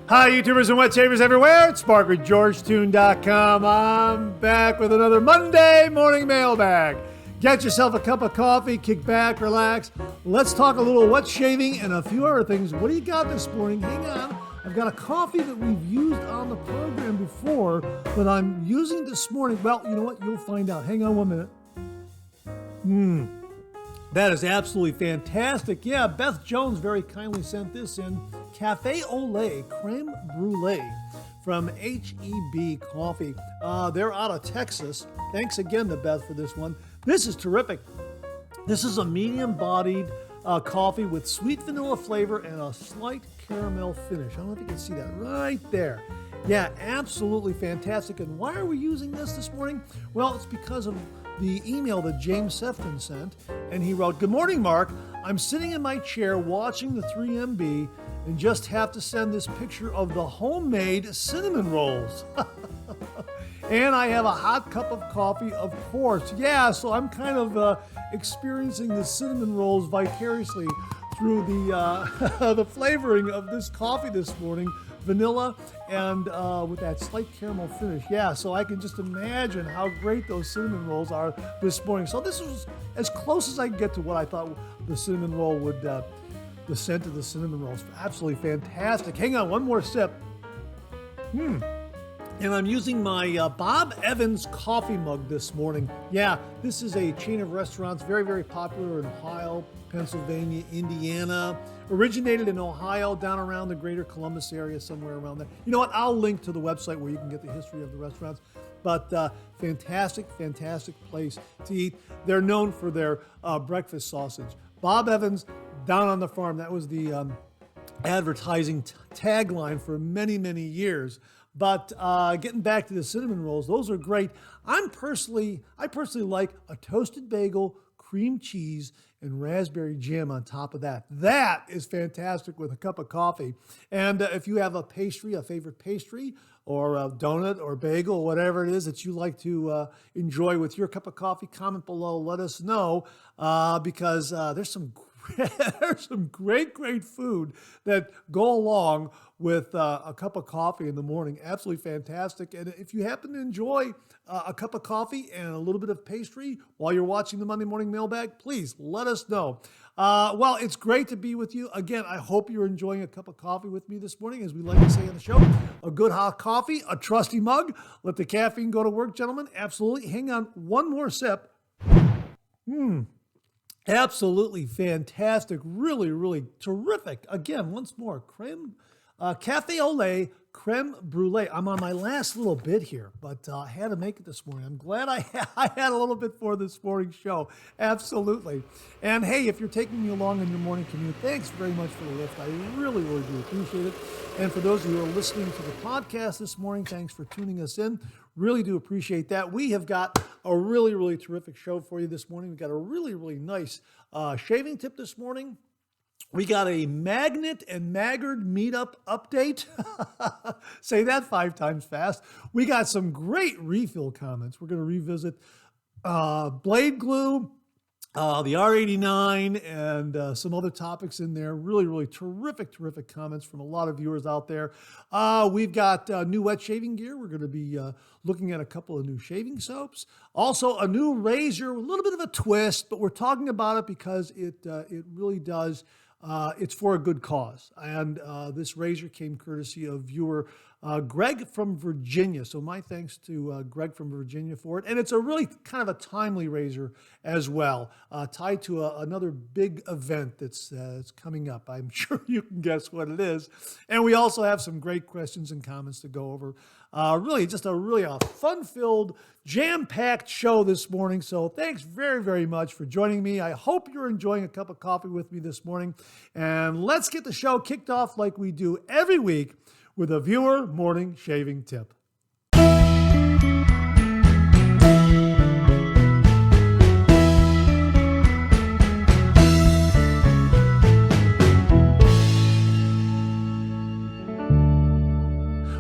Hi, YouTubers and wet shavers everywhere. It's Mark with GeorgeToon.com. I'm back with another Monday Morning Mailbag. Get yourself a cup of coffee, kick back, relax. Let's talk a little wet shaving and a few other things. What do you got this morning? Hang on. I've got a coffee that we've used on the program before, but I'm using this morning. Well, you know what? You'll find out. Hang on 1 minute. That is absolutely fantastic. Yeah, Beth Jones very kindly sent this in. Cafe au lait creme brulee from HEB Coffee. They're out of Texas. Thanks again to Beth for this one. This is terrific. This is a medium-bodied coffee with sweet vanilla flavor and a slight caramel finish. I don't know if you can see that right there. Yeah, absolutely fantastic. And why are we using this morning? Well, it's because of the email that James Sefton sent, and he wrote, "Good morning, Mark. I'm sitting in my chair watching the 3MB and just have to send this picture of the homemade cinnamon rolls." And I have a hot cup of coffee, of course. Yeah, so I'm kind of experiencing the cinnamon rolls vicariously through the the flavoring of this coffee this morning. Vanilla and with that slight caramel finish. Yeah, so I can just imagine how great those cinnamon rolls are this morning. So this was as close as I could get to what I thought the cinnamon roll would, the scent of the cinnamon rolls. Absolutely fantastic. Hang on, one more sip. And I'm using my Bob Evans coffee mug this morning. Yeah, this is a chain of restaurants, very, very popular in Ohio, Pennsylvania, Indiana. Originated in Ohio, down around the greater Columbus area, somewhere around there. You know what? I'll link to the website where you can get the history of the restaurants. But fantastic, fantastic place to eat. They're known for their breakfast sausage. Bob Evans, down on the farm. That was the advertising tagline for many, many years. But getting back to the cinnamon rolls, those are great. I personally like a toasted bagel, cream cheese, and raspberry jam on top of that. That is fantastic with a cup of coffee. And if you have a favorite pastry, or a donut or bagel, or whatever it is that you like to enjoy with your cup of coffee, comment below, let us know, because there's some great food that go along with a cup of coffee in the morning. Absolutely fantastic. And if you happen to enjoy a cup of coffee and a little bit of pastry while you're watching the Monday Morning Mailbag, please let us know. Well, it's great to be with you. Again, I hope you're enjoying a cup of coffee with me this morning. As we like to say on the show, a good hot coffee, a trusty mug. Let the caffeine go to work, gentlemen. Absolutely. Hang on one more sip. Absolutely fantastic. Really, really terrific. Again, once more, Cafe au lait creme brulee. I'm on my last little bit here, but I had to make it this morning. I'm glad I had a little bit for this morning's show. Absolutely. And hey, if you're taking me along on your morning commute, thanks very much for the lift. I really, really do appreciate it. And for those of you who are listening to the podcast this morning, thanks for tuning us in. Really do appreciate that. We have got a really, really terrific show for you this morning. We've got a really, really nice shaving tip this morning. We got a Magnet and Maggard Meetup update. Say that 5 times fast. We got some great refill comments. We're going to revisit blade glue, the R89, and some other topics in there. Really, really terrific comments from a lot of viewers out there. We've got new wet shaving gear. We're going to be looking at a couple of new shaving soaps. Also, a new razor, a little bit of a twist, but we're talking about it because it really does. It's for a good cause. And this razor came courtesy of viewer Greg from Virginia. So my thanks to Greg from Virginia for it. And it's a really kind of a timely razor as well, tied to another big event that's coming up. I'm sure you can guess what it is. And we also have some great questions and comments to go over. Really just a fun-filled, jam-packed show this morning. So thanks very, very much for joining me. I hope you're enjoying a cup of coffee with me this morning. And let's get the show kicked off like we do every week with a viewer morning shaving tip.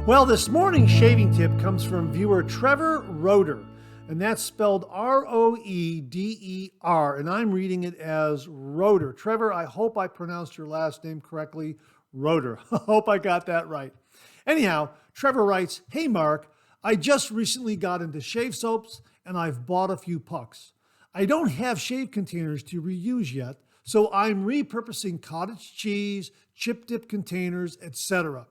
Well, this morning's shaving tip comes from viewer Trevor Roeder. and that's spelled R-O-E-D-E-R, and I'm reading it as Roeder. Trevor, I hope I pronounced your last name correctly, Roeder. I hope I got that right. Anyhow, Trevor writes, "Hey Mark, I just recently got into shave soaps and I've bought a few pucks. I don't have shave containers to reuse yet, so I'm repurposing cottage cheese, chip dip containers, etc.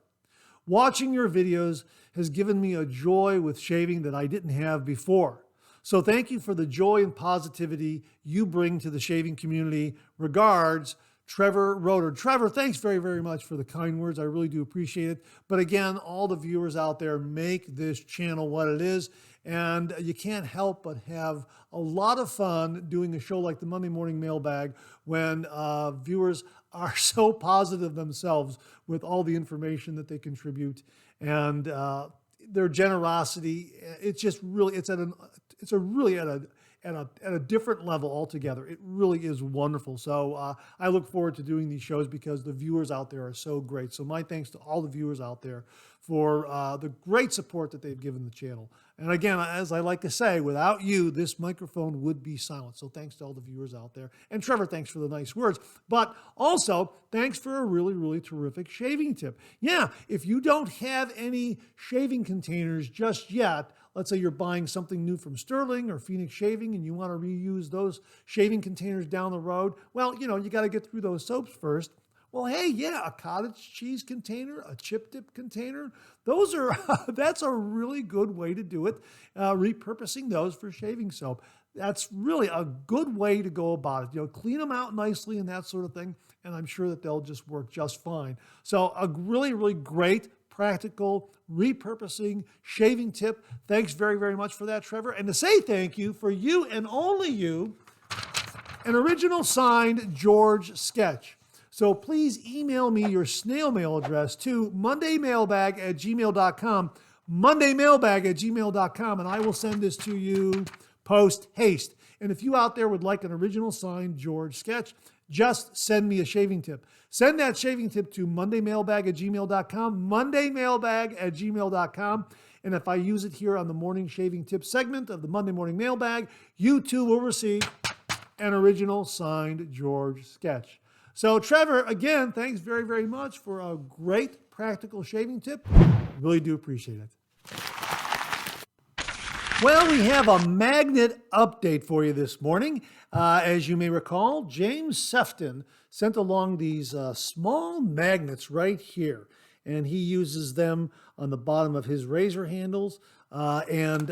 Watching your videos has given me a joy with shaving that I didn't have before. So thank you for the joy and positivity you bring to the shaving community. Regards, Trevor Roeder." Trevor, thanks very, very much for the kind words. I really do appreciate it. But again, all the viewers out there make this channel what it is. And you can't help but have a lot of fun doing a show like the Monday Morning Mailbag when viewers are so positive themselves with all the information that they contribute and their generosity. It's just really, it's really at a different level altogether. It really is wonderful. So I look forward to doing these shows because the viewers out there are so great. So my thanks to all the viewers out there for the great support that they've given the channel. And again, as I like to say, without you, this microphone would be silent. So thanks to all the viewers out there. And Trevor, thanks for the nice words. But also, thanks for a really, really terrific shaving tip. Yeah, if you don't have any shaving containers just yet, let's say you're buying something new from Sterling or Phoenix Shaving and you want to reuse those shaving containers down the road, well, you got to get through those soaps first. Well, hey, yeah, a cottage cheese container, a chip dip container, those are, that's a really good way to do it, repurposing those for shaving soap. That's really a good way to go about it. Clean them out nicely and that sort of thing, and I'm sure that they'll just work just fine. So a really, really great, practical, repurposing shaving tip. Thanks very, very much for that, Trevor. And to say thank you, for you and only you, an original signed George sketch. So please email me your snail mail address to mondaymailbag@gmail.com, mondaymailbag@gmail.com, and I will send this to you post haste. And if you out there would like an original signed George sketch, just send me a shaving tip. Send that shaving tip to mondaymailbag@gmail.com, mondaymailbag@gmail.com. And if I use it here on the morning shaving tip segment of the Monday Morning Mailbag, you too will receive an original signed George sketch. So Trevor, again, thanks very, very much for a great practical shaving tip. Really do appreciate it. Well, we have a magnet update for you this morning. As you may recall, James Sefton sent along these small magnets right here, and he uses them on the bottom of his razor handles, and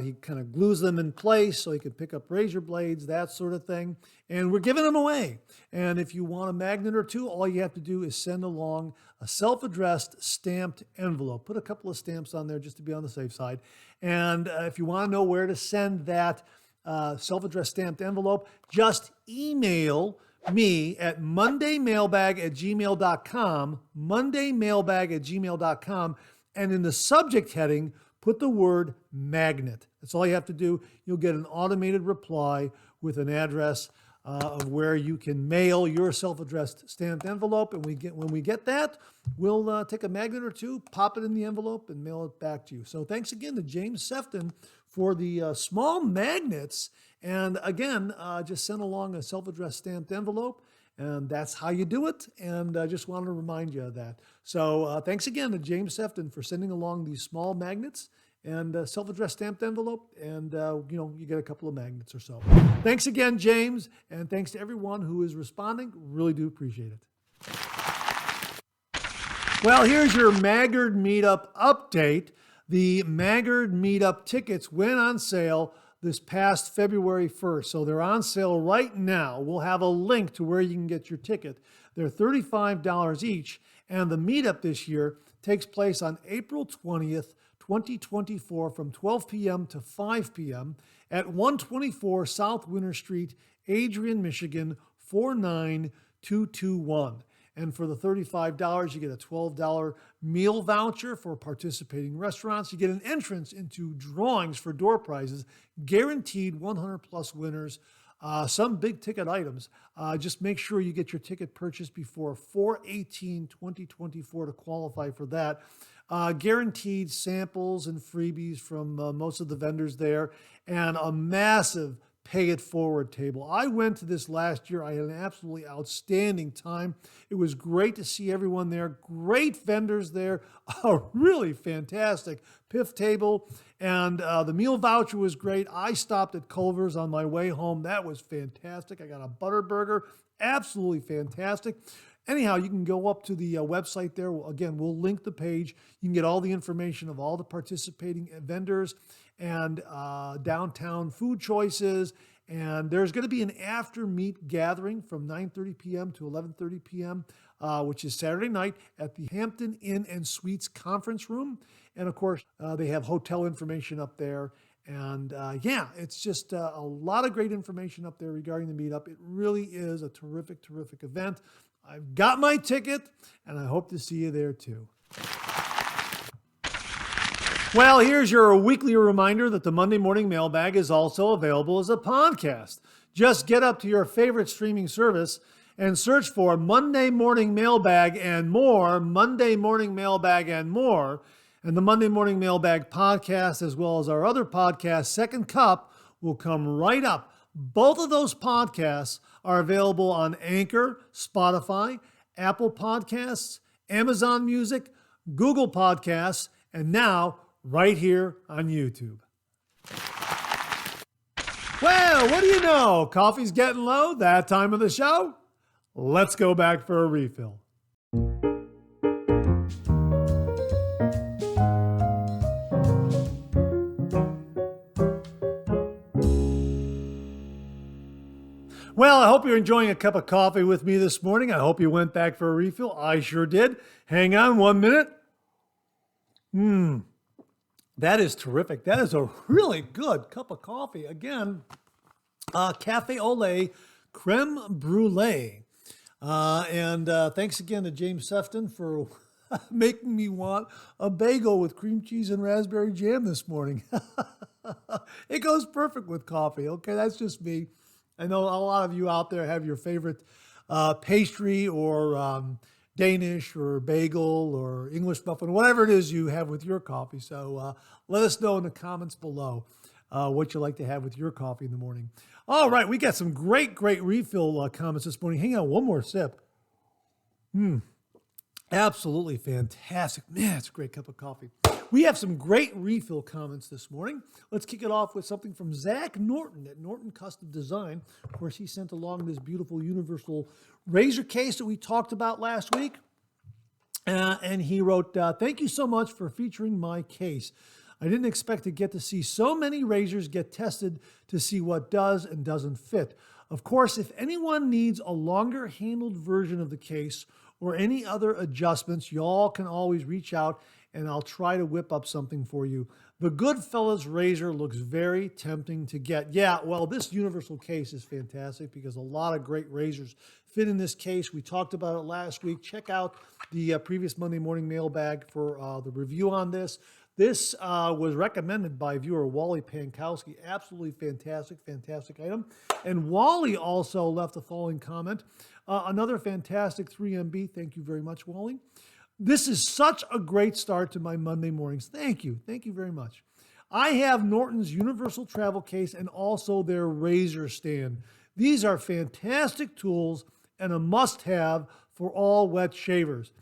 he kind of glues them in place so he can pick up razor blades, that sort of thing. And we're giving them away. And if you want a magnet or two, all you have to do is send along a self-addressed stamped envelope. Put a couple of stamps on there just to be on the safe side. And if you want to know where to send that self-addressed stamped envelope, just email me at mondaymailbag@gmail.com, mondaymailbag@gmail.com, and in the subject heading, put the word magnet. That's all you have to do. You'll get an automated reply with an address of where you can mail your self-addressed stamped envelope. And when we get that, we'll take a magnet or two, pop it in the envelope, and mail it back to you. So thanks again to James Sefton for the small magnets. And again, just send along a self-addressed stamped envelope, and that's how you do it. And I just wanted to remind you of that. So thanks again to James Sefton for sending along these small magnets and a self-addressed stamped envelope, and you get a couple of magnets or so. Thanks again, James, and thanks to everyone who is responding. Really do appreciate it. Well, here's your Maggard Meetup update. The Maggard Meetup tickets went on sale this past February 1st, so they're on sale right now. We'll have a link to where you can get your ticket. They're $35 each, and the meetup this year takes place on April 20th, 2024 from 12 p.m. to 5 p.m. at 124 South Winter Street, Adrian, Michigan, 49221. And for the $35, you get a $12 meal voucher for participating restaurants. You get an entrance into drawings for door prizes, guaranteed 100 plus winners some big ticket items. Just make sure you get your ticket purchased before 4/18/2024 to qualify for that. Guaranteed samples and freebies from most of the vendors there, and a massive pay it forward table. I went to this last year. I had an absolutely outstanding time. It was great to see everyone there. Great vendors there. A really fantastic PIF table. And the meal voucher was great. I stopped at Culver's on my way home. That was fantastic. I got a butter burger. Absolutely fantastic. Anyhow, you can go up to the website there. Again, we'll link the page. You can get all the information of all the participating vendors and downtown food choices. And there's going to be an after meet gathering from 9:30 p.m. to 11:30 p.m., which is Saturday night at the Hampton Inn and Suites conference room. And of course, they have hotel information up there. And yeah, it's just a lot of great information up there regarding the meetup. It really is a terrific, terrific event. I've got my ticket, and I hope to see you there too. Well, here's your weekly reminder that the Monday Morning Mailbag is also available as a podcast. Just get up to your favorite streaming service and search for Monday Morning Mailbag and more, Monday Morning Mailbag and more. And the Monday Morning Mailbag podcast, as well as our other podcast, Second Cup, will come right up. Both of those podcasts are available on Anchor, Spotify, Apple Podcasts, Amazon Music, Google Podcasts, and now right here on YouTube. Well, what do you know? Coffee's getting low, that time of the show. Let's go back for a refill. Well, I hope you're enjoying a cup of coffee with me this morning. I hope you went back for a refill. I sure did. Hang on 1 minute. That is terrific. That is a really good cup of coffee. Again, Cafe au lait creme brulee. And thanks again to James Sefton for making me want a bagel with cream cheese and raspberry jam this morning. It goes perfect with coffee. Okay, that's just me. I know a lot of you out there have your favorite pastry or Danish or bagel or English muffin, whatever it is you have with your coffee. So let us know in the comments below what you like to have with your coffee in the morning. All right, we got some great refill comments this morning. Hang on, one more sip. Absolutely fantastic. Man, it's a great cup of coffee. We have some great refill comments this morning. Let's kick it off with something from Zach Norton at Norton Custom Design. Of course, he sent along this beautiful universal razor case that we talked about last week. And he wrote, thank you so much for featuring my case. I didn't expect to get to see so many razors get tested to see what does and doesn't fit. Of course, if anyone needs a longer handled version of the case or any other adjustments, y'all can always reach out and I'll try to whip up something for you. The Goodfellas razor looks very tempting to get. Yeah, well, this universal case is fantastic because a lot of great razors fit in this case. We talked about it last week. Check out the previous Monday Morning Mailbag for the review on this. This was recommended by viewer Wally Pankowski. Absolutely fantastic item. And Wally also left the following comment. Another fantastic 3MB. Thank you very much, Wally. This is such a great start to my Monday mornings. Thank you. Thank you very much. I have Norton's Universal Travel Case and also their razor stand. These are fantastic tools and a must-have for all wet shavers.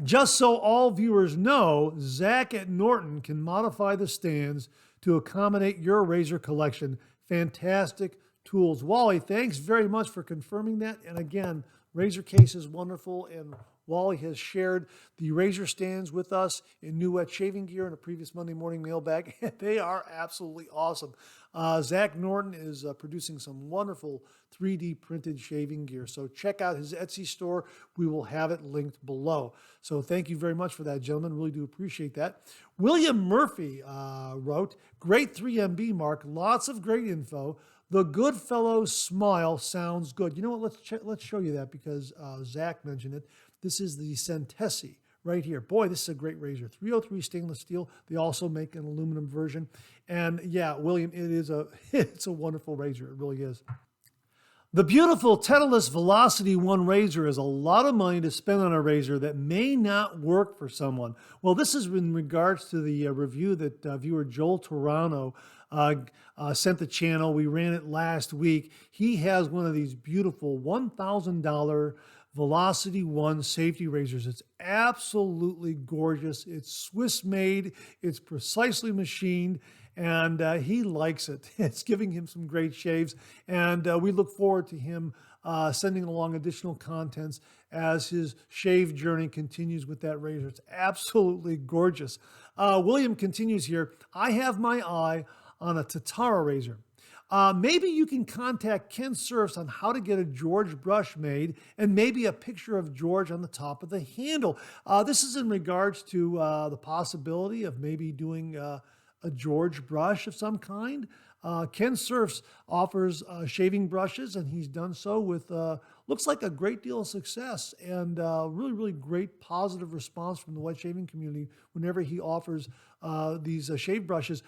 Just so all viewers know, Zach at Norton can modify the stands to accommodate your razor collection. Fantastic tools. Wally, thanks very much for confirming that. And again, razor case is wonderful, and Wally has shared the razor stands with us in New Wet Shaving Gear in a previous Monday Morning Mailbag. They are absolutely awesome. Zach Norton is producing some wonderful 3D printed shaving gear. So check out his Etsy store. We will have it linked below. So thank you very much for that, gentlemen. Really do appreciate that. William Murphy wrote, great 3MB, Mark. Lots of great info. The Goodfellow smile sounds good. You know what? Let's show you that because Zach mentioned it. This is the Centesi right here. Boy, this is a great razor. 303 stainless steel. They also make an aluminum version. And yeah, William, it's a wonderful razor. It really is. The beautiful Titleist Velocity 1 razor is a lot of money to spend on a razor that may not work for someone. Well, this is in regards to the review that viewer Joel Torano sent the channel. We ran it last week. He has one of these beautiful $1,000 Velocity 1 safety razors. It's absolutely gorgeous. It's Swiss made. It's precisely machined. And he likes it. It's giving him some great shaves. And we look forward to him sending along additional contents as his shave journey continues with that razor. It's absolutely gorgeous. William continues here. I have my eye on a Tatara razor. Maybe you can contact Ken Surfs on how to get a George brush made and maybe a picture of George on the top of the handle. This is in regards to the possibility of maybe doing a George brush of some kind. Ken Surfs offers shaving brushes, and he's done so with, looks like a great deal of success and really, really great positive response from the wet shaving community whenever he offers these shave brushes.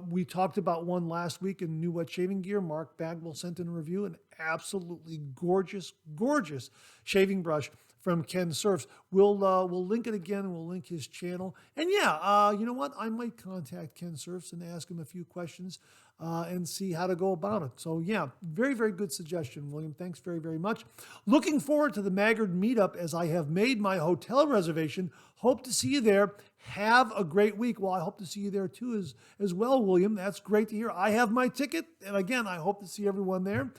We talked about one last week in New Wet Shaving Gear. Mark Bagwell sent in a review, an absolutely gorgeous, gorgeous shaving brush from Ken Surfs. We'll link it again. We'll link his channel. And yeah, you know what? I might contact Ken Surfs and ask him a few questions and see how to go about it. So yeah, very, very good suggestion, William. Thanks very, very much. Looking forward to the Maggard meetup as I have made my hotel reservation. Hope to see you there. Have a great week. Well, I hope to see you there too as well, William. That's great to hear. I have my ticket. And again, I hope to see everyone there.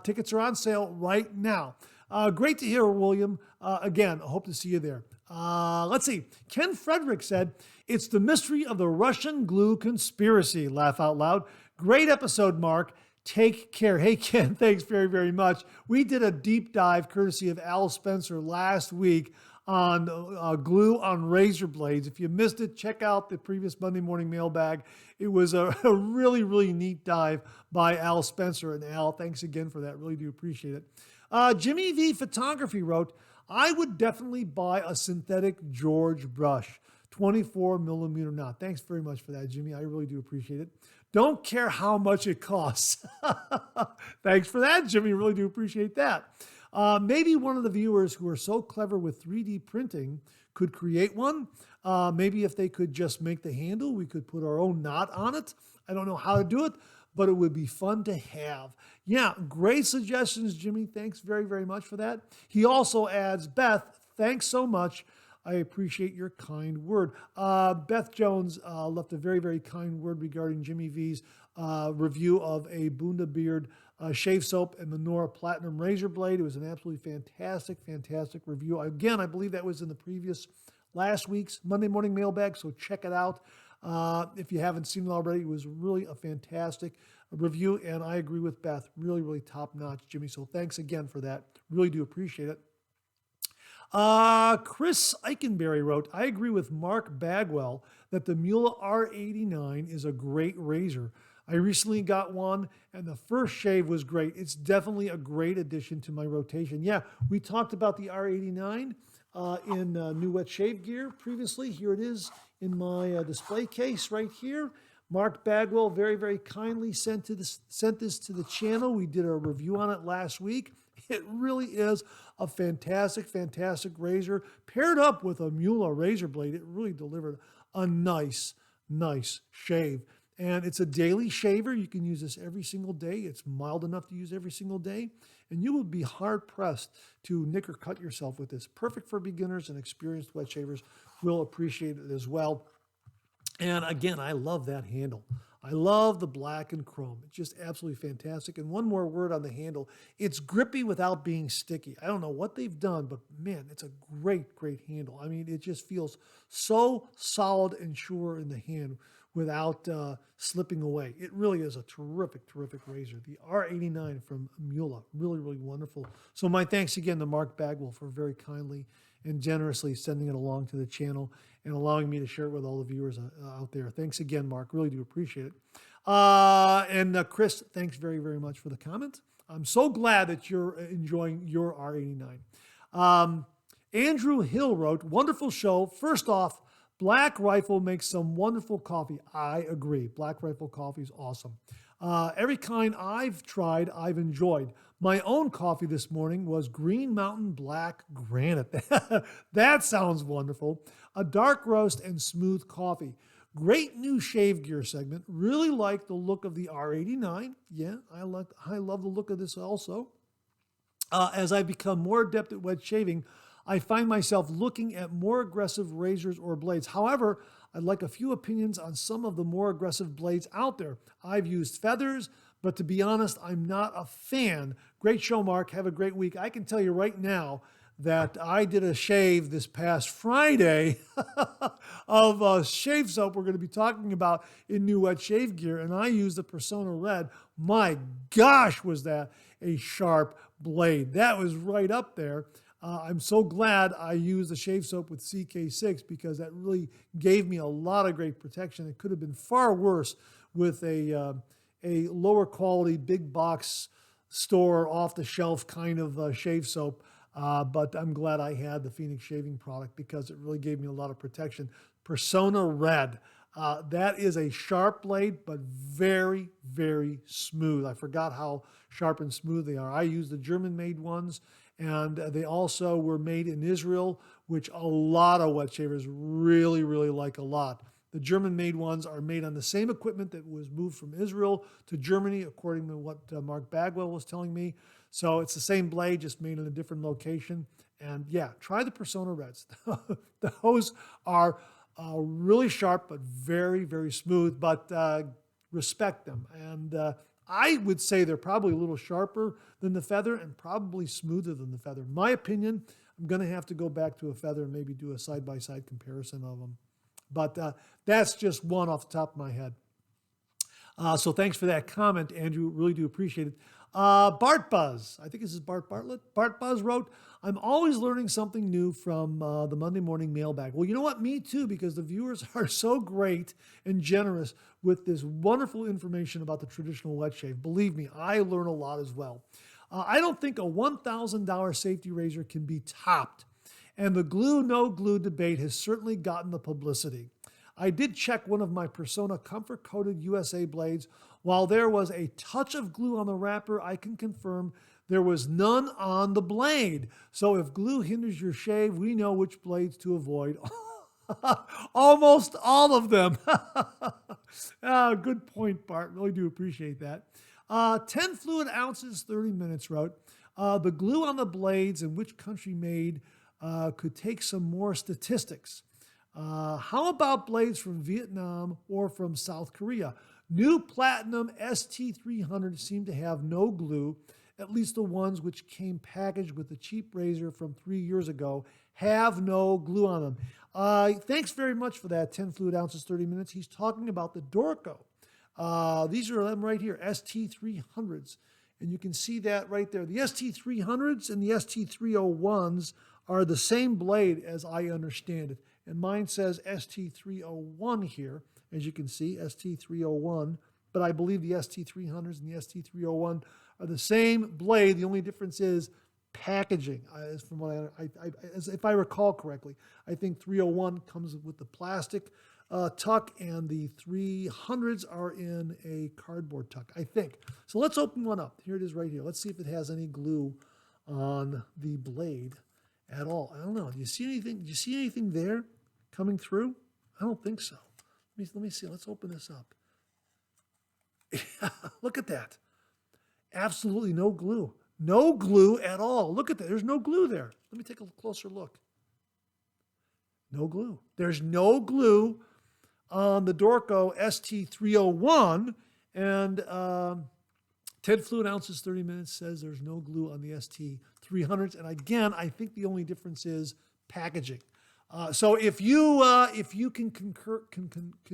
Tickets are on sale right now. Great to hear, William. Again, I hope to see you there. Let's see. Ken Frederick said, it's the mystery of the Russian glue conspiracy. Laugh out loud. Great episode, Mark. Take care. Hey, Ken, thanks very, very much. We did a deep dive courtesy of Al Spencer last week on glue on razor blades. If you missed it, check out the previous Monday Morning Mailbag. It was a really, really neat dive by Al Spencer. And Al, thanks again for that. Really do appreciate it. Jimmy V Photography wrote, I would definitely buy a synthetic George brush, 24 millimeter knot. Thanks very much for that, Jimmy. I really do appreciate it. Don't care how much it costs. Thanks for that, Jimmy. Really do appreciate that. Maybe one of the viewers who are so clever with 3D printing could create one. Maybe if they could just make the handle, we could put our own knot on it. I don't know how to do it, but it would be fun to have. Yeah, great suggestions, Jimmy. Thanks very, very much for that. He also adds, Beth, thanks so much. I appreciate your kind word. Beth Jones left a very, very kind word regarding Jimmy V's review of a Bundabeard shave soap and Menorah Platinum razor blade. It was an absolutely fantastic, fantastic review. Again, I believe that was in the previous last week's Monday Morning Mailbag, so check it out. If you haven't seen it already, it was really a fantastic review, and I agree with Beth. Really, really top-notch, Jimmy. So thanks again for that. Really do appreciate it. Chris Eikenberry wrote, I agree with Mark Bagwell that the Mula R89 is a great razor. I recently got one, and the first shave was great. It's definitely a great addition to my rotation. Yeah, we talked about the R89 in New Wet Shave Gear previously. Here it is in my display case right here. Mark Bagwell very, very kindly sent this to the channel. We did a review on it last week. It really is a fantastic, fantastic razor. Paired up with a Mula razor blade, it really delivered a nice, nice shave. And it's a daily shaver. You can use this every single day. It's mild enough to use every single day. And you will be hard-pressed to nick or cut yourself with this. Perfect for beginners, and experienced wet shavers will appreciate it as well. And again, I love that handle. I love the black and chrome. It's just absolutely fantastic. And one more word on the handle. It's grippy without being sticky. I don't know what they've done, but man, it's a great, great handle. I mean, it just feels so solid and sure in the hand without slipping away. It really is a terrific, terrific razor. The R89 from Mula, really, really wonderful. So my thanks again to Mark Bagwell for very kindly and generously sending it along to the channel and allowing me to share it with all the viewers out there. Thanks again, Mark. Really do appreciate it. And Chris, thanks very, very much for the comment. I'm so glad that you're enjoying your R89. Andrew Hill wrote, wonderful show. First off, Black Rifle makes some wonderful coffee. I agree. Black Rifle coffee is awesome. Every kind I've tried, I've enjoyed. My own coffee this morning was Green Mountain Black Granite. That sounds wonderful. A dark roast and smooth coffee. Great new shave gear segment. Really like the look of the R89. Yeah, I love the look of this also. As I become more adept at wet shaving, I find myself looking at more aggressive razors or blades. However, I'd like a few opinions on some of the more aggressive blades out there. I've used feathers, but to be honest, I'm not a fan. Great show, Mark. Have a great week. I can tell you right now that I did a shave this past Friday of shave soap we're going to be talking about in new wet shave gear, and I used the Persona Red. My gosh, was that a sharp blade. That was right up there. I'm so glad I used the shave soap with CK6 because that really gave me a lot of great protection. It could have been far worse with a lower quality, big box store, off the shelf kind of shave soap. But I'm glad I had the Phoenix shaving product because it really gave me a lot of protection. Persona Red. That is a sharp blade, but very, very smooth. I forgot how sharp and smooth they are. I use the German-made ones, and they also were made in Israel, which a lot of wet shavers really, really like a lot. The German-made ones are made on the same equipment that was moved from Israel to Germany, according to what Mark Bagwell was telling me. So it's the same blade, just made in a different location. And yeah, try the Persona Reds. Those are really sharp, but very, very smooth, but respect them. And I would say they're probably a little sharper than the feather and probably smoother than the feather. In my opinion, I'm going to have to go back to a feather and maybe do a side-by-side comparison of them. But that's just one off the top of my head. So thanks for that comment, Andrew. Really do appreciate it. Bart Buzz, I think this is Bart Bartlett. Bart Buzz wrote, I'm always learning something new from the Monday Morning Mailbag. Well, you know what? Me too, because the viewers are so great and generous with this wonderful information about the traditional wet shave. Believe me, I learn a lot as well. I don't think a $1,000 safety razor can be topped. And the glue, no glue debate has certainly gotten the publicity. I did check one of my Persona Comfort Coated USA blades. While there was a touch of glue on the wrapper, I can confirm there was none on the blade. So if glue hinders your shave, we know which blades to avoid. Almost all of them. Good point, Bart. Really do appreciate that. 10 fluid ounces, 30 minutes wrote. The glue on the blades and which country made could take some more statistics. How about blades from Vietnam or from South Korea? New Platinum ST300 seem to have no glue, at least the ones which came packaged with the cheap razor from 3 years ago have no glue on them. Thanks very much for that, 10 fluid ounces, 30 minutes. He's talking about the Dorco. These are them right here, ST300s. And you can see that right there. The ST300s and the ST301s are the same blade as I understand it. And mine says ST301 here, as you can see, ST301. But I believe the ST300s and the ST301 are the same blade. The only difference is packaging. From what if I recall correctly, I think 301 comes with the plastic tuck, and the 300s are in a cardboard tuck, I think. So let's open one up. Here it is right here. Let's see if it has any glue on the blade at all. I don't know. Do you see anything? Do you see anything there coming through? I don't think so. Let me see. Let's open this up. Look at that. Absolutely no glue. No glue at all. Look at that. There's no glue there. Let me take a closer look. No glue. There's no glue on the Dorco ST301, and 10 fluid ounces, 30 minutes says there's no glue on the ST300s. And again, I think the only difference is packaging. So if you can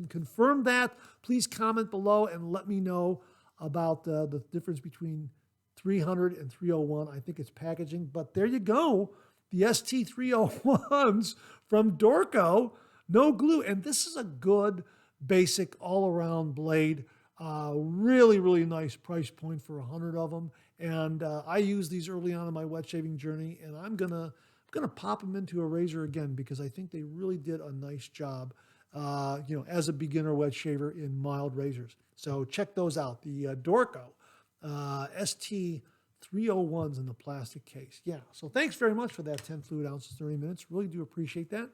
confirm that, please comment below and let me know about the difference between 300 and 301. I think it's packaging, but there you go. The ST301s from Dorco, no glue. And this is a good, basic, all-around blade. Really, really nice price point for 100 of them. And I used these early on in my wet shaving journey, and I'm gonna pop them into a razor again because I think they really did a nice job, as a beginner wet shaver in mild razors. So check those out. The Dorco 301s in the plastic case. Yeah, so thanks very much for that 10 fluid ounces, 30 minutes. Really do appreciate that.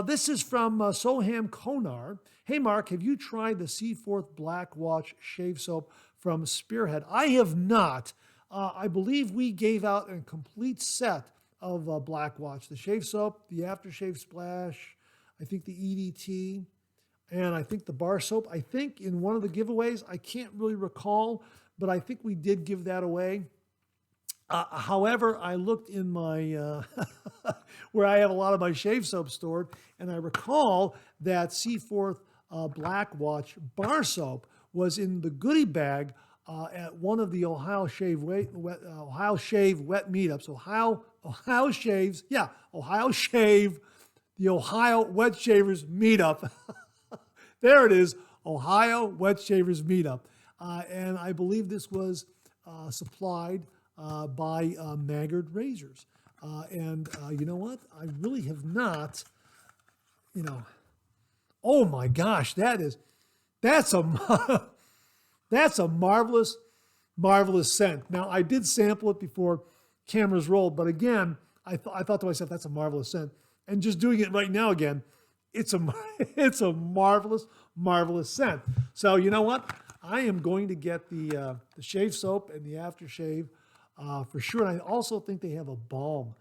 This is from Soham Konar. Hey, Mark, have you tried the Seaforth Black Watch shave soap from Spearhead? I have not. I believe we gave out a complete set of Black Watch. The shave soap, the aftershave splash, I think the EDT, and I think the bar soap. I think in one of the giveaways, I can't really recall, but I think we did give that away. However, I looked in my, where I have a lot of my shave soap stored, and I recall that Seaforth Black Watch bar soap was in the goodie bag at one of the Ohio Shave Wet meetups. Ohio Shaves, yeah, Ohio Shave, the Ohio Wet Shavers meetup. There it is, Ohio Wet Shavers meetup. And I believe this was supplied by Maggard razors. And you know what? I really have not, oh my gosh, that's a marvelous, marvelous scent. Now, I did sample it before cameras rolled, but again, I thought to myself, that's a marvelous scent. And just doing it right now again, it's a marvelous, marvelous scent. So you know what? I am going to get the shave soap and the aftershave for sure. And I also think they have a balm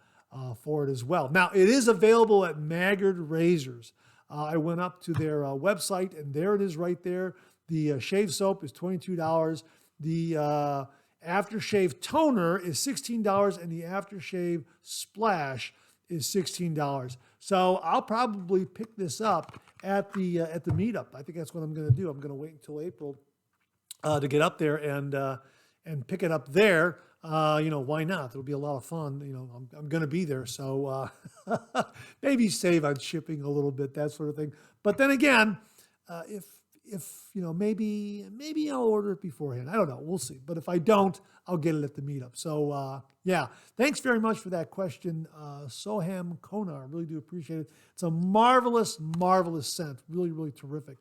for it as well. Now, it is available at Maggard Razors. I went up to their website, and there it is right there. The shave soap is $22. The aftershave toner is $16, and the aftershave splash is $16. So I'll probably pick this up at the meetup. I think that's what I'm going to do. I'm going to wait until April to get up there and pick it up there. Why not? It'll be a lot of fun. I'm going to be there, so maybe save on shipping a little bit, that sort of thing. But then again, if maybe I'll order it beforehand. I don't know. We'll see. But if I don't, I'll get it at the meetup. So yeah, thanks very much for that question, Soham Konar. Really do appreciate it. It's a marvelous, marvelous scent. Really, really terrific.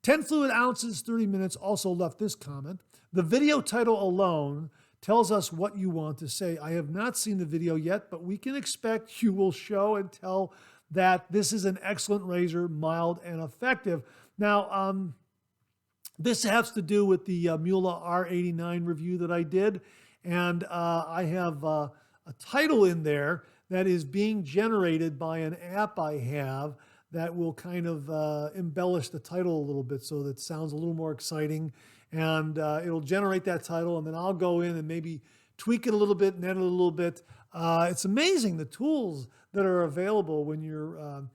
10 fluid ounces, 30 minutes also left this comment. The video title alone tells us what you want to say. I have not seen the video yet, but we can expect you will show and tell that this is an excellent razor, mild and effective. Now, this has to do with the Mueller R89 review that I did, and I have a title in there that is being generated by an app I have that will kind of embellish the title a little bit so that it sounds a little more exciting. And it'll generate that title, and then I'll go in and maybe tweak it a little bit and edit it a little bit. It's amazing the tools that are available when you're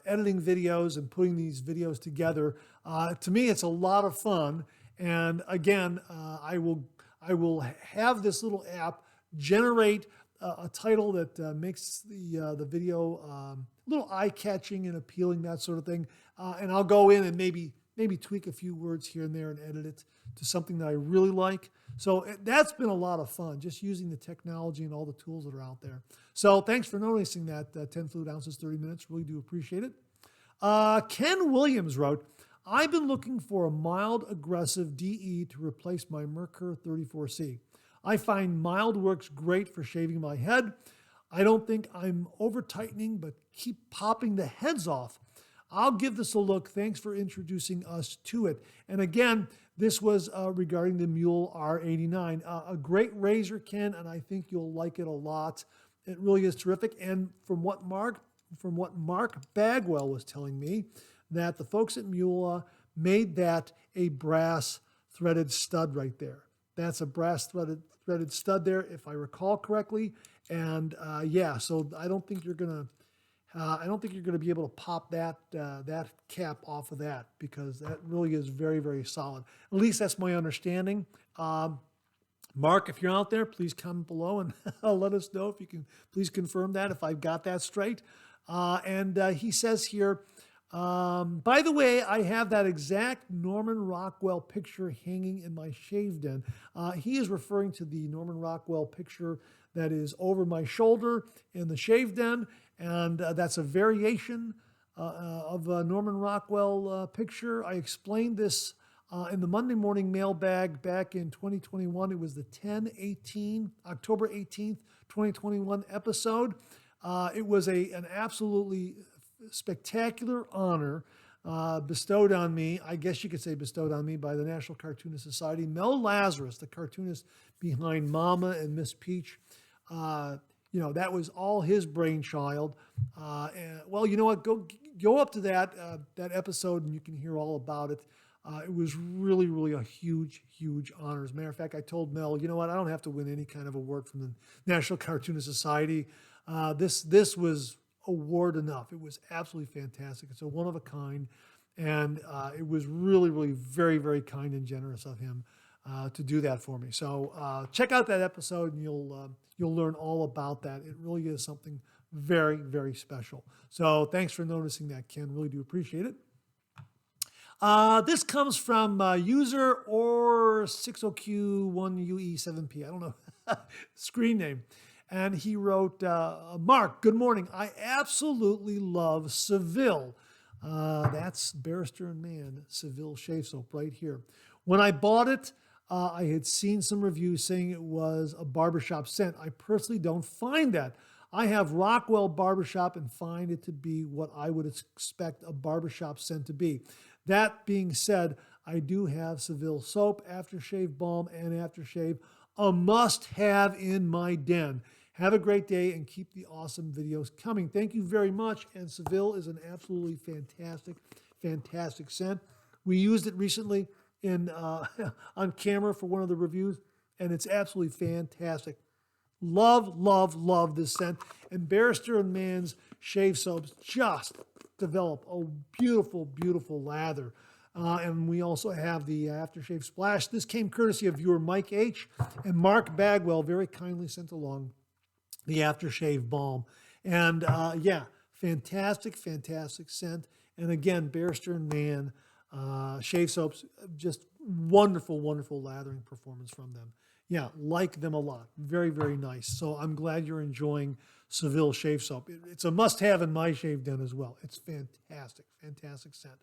editing videos and putting these videos together. To me, it's a lot of fun. And again, I will have this little app generate a title that makes the video a little eye-catching and appealing, that sort of thing. And I'll go in and maybe tweak a few words here and there and edit it to something that I really like. So that's been a lot of fun, just using the technology and all the tools that are out there. So thanks for noticing that 10 fluid ounces, 30 minutes. Really do appreciate it. Ken Williams wrote, I've been looking for a mild aggressive DE to replace my Merkur 34C. I find mild works great for shaving my head. I don't think I'm over tightening, but keep popping the heads off. I'll give this a look. Thanks for introducing us to it. And again, this was regarding the Mule R89. A great razor, Ken, and I think you'll like it a lot. It really is terrific. And from what Mark Bagwell was telling me, that the folks at Mule made that a brass threaded stud right there. That's a brass threaded stud there, if I recall correctly. And yeah, so I don't think you're gonna be able to pop that cap off of that, because that really is very, very solid. At least that's my understanding. Mark, if you're out there, please comment below and let us know if you can please confirm that, if I've got that straight. And he says here, by the way, I have that exact Norman Rockwell picture hanging in my shave den. He is referring to the Norman Rockwell picture that is over my shoulder in the shave den. And that's a variation of a Norman Rockwell picture. I explained this in the Monday Morning Mailbag back in 2021. It was the October 18th, 2021 episode. It was an absolutely spectacular honor bestowed on me, I guess you could say bestowed on me, by the National Cartoonist Society. Mel Lazarus, the cartoonist behind Mama and Miss Peach, that was all his brainchild. Well, you know what? Go up to that episode and you can hear all about it. It was really, really a huge, huge honor. As a matter of fact, I told Mel, you know what? I don't have to win any kind of award from the National Cartoonist Society. This was award enough. It was absolutely fantastic. It's a one of a kind, and it was really, really very, very kind and generous of him to do that for me. So check out that episode, and you'll learn all about that. It really is something very, very special. So thanks for noticing that, Ken. Really do appreciate it. This comes from user or 60Q1UE7P. I don't know, screen name. And he wrote, Mark, good morning. I absolutely love Seville. That's Barrister and Man, Seville Shave Soap right here. When I bought it, I had seen some reviews saying it was a barbershop scent. I personally don't find that. I have Rockwell Barbershop and find it to be what I would expect a barbershop scent to be. That being said, I do have Seville soap, aftershave balm, and aftershave, a must-have in my den. Have a great day and keep the awesome videos coming. Thank you very much. And Seville is an absolutely fantastic, fantastic scent. We used it recently on camera for one of the reviews, and it's absolutely fantastic. Love, love, love this scent. And Barrister and Man's shave soaps just develop a beautiful, beautiful lather. And we also have the aftershave splash. This came courtesy of viewer Mike H. and Mark Bagwell very kindly sent along the aftershave balm. And fantastic, fantastic scent. And again, Barrister and Man shave soaps, just wonderful, wonderful lathering performance from them. Yeah, like them a lot. Very, very nice. So I'm glad you're enjoying Seville shave soap. It's a must-have in my shave den as well. It's fantastic, fantastic scent.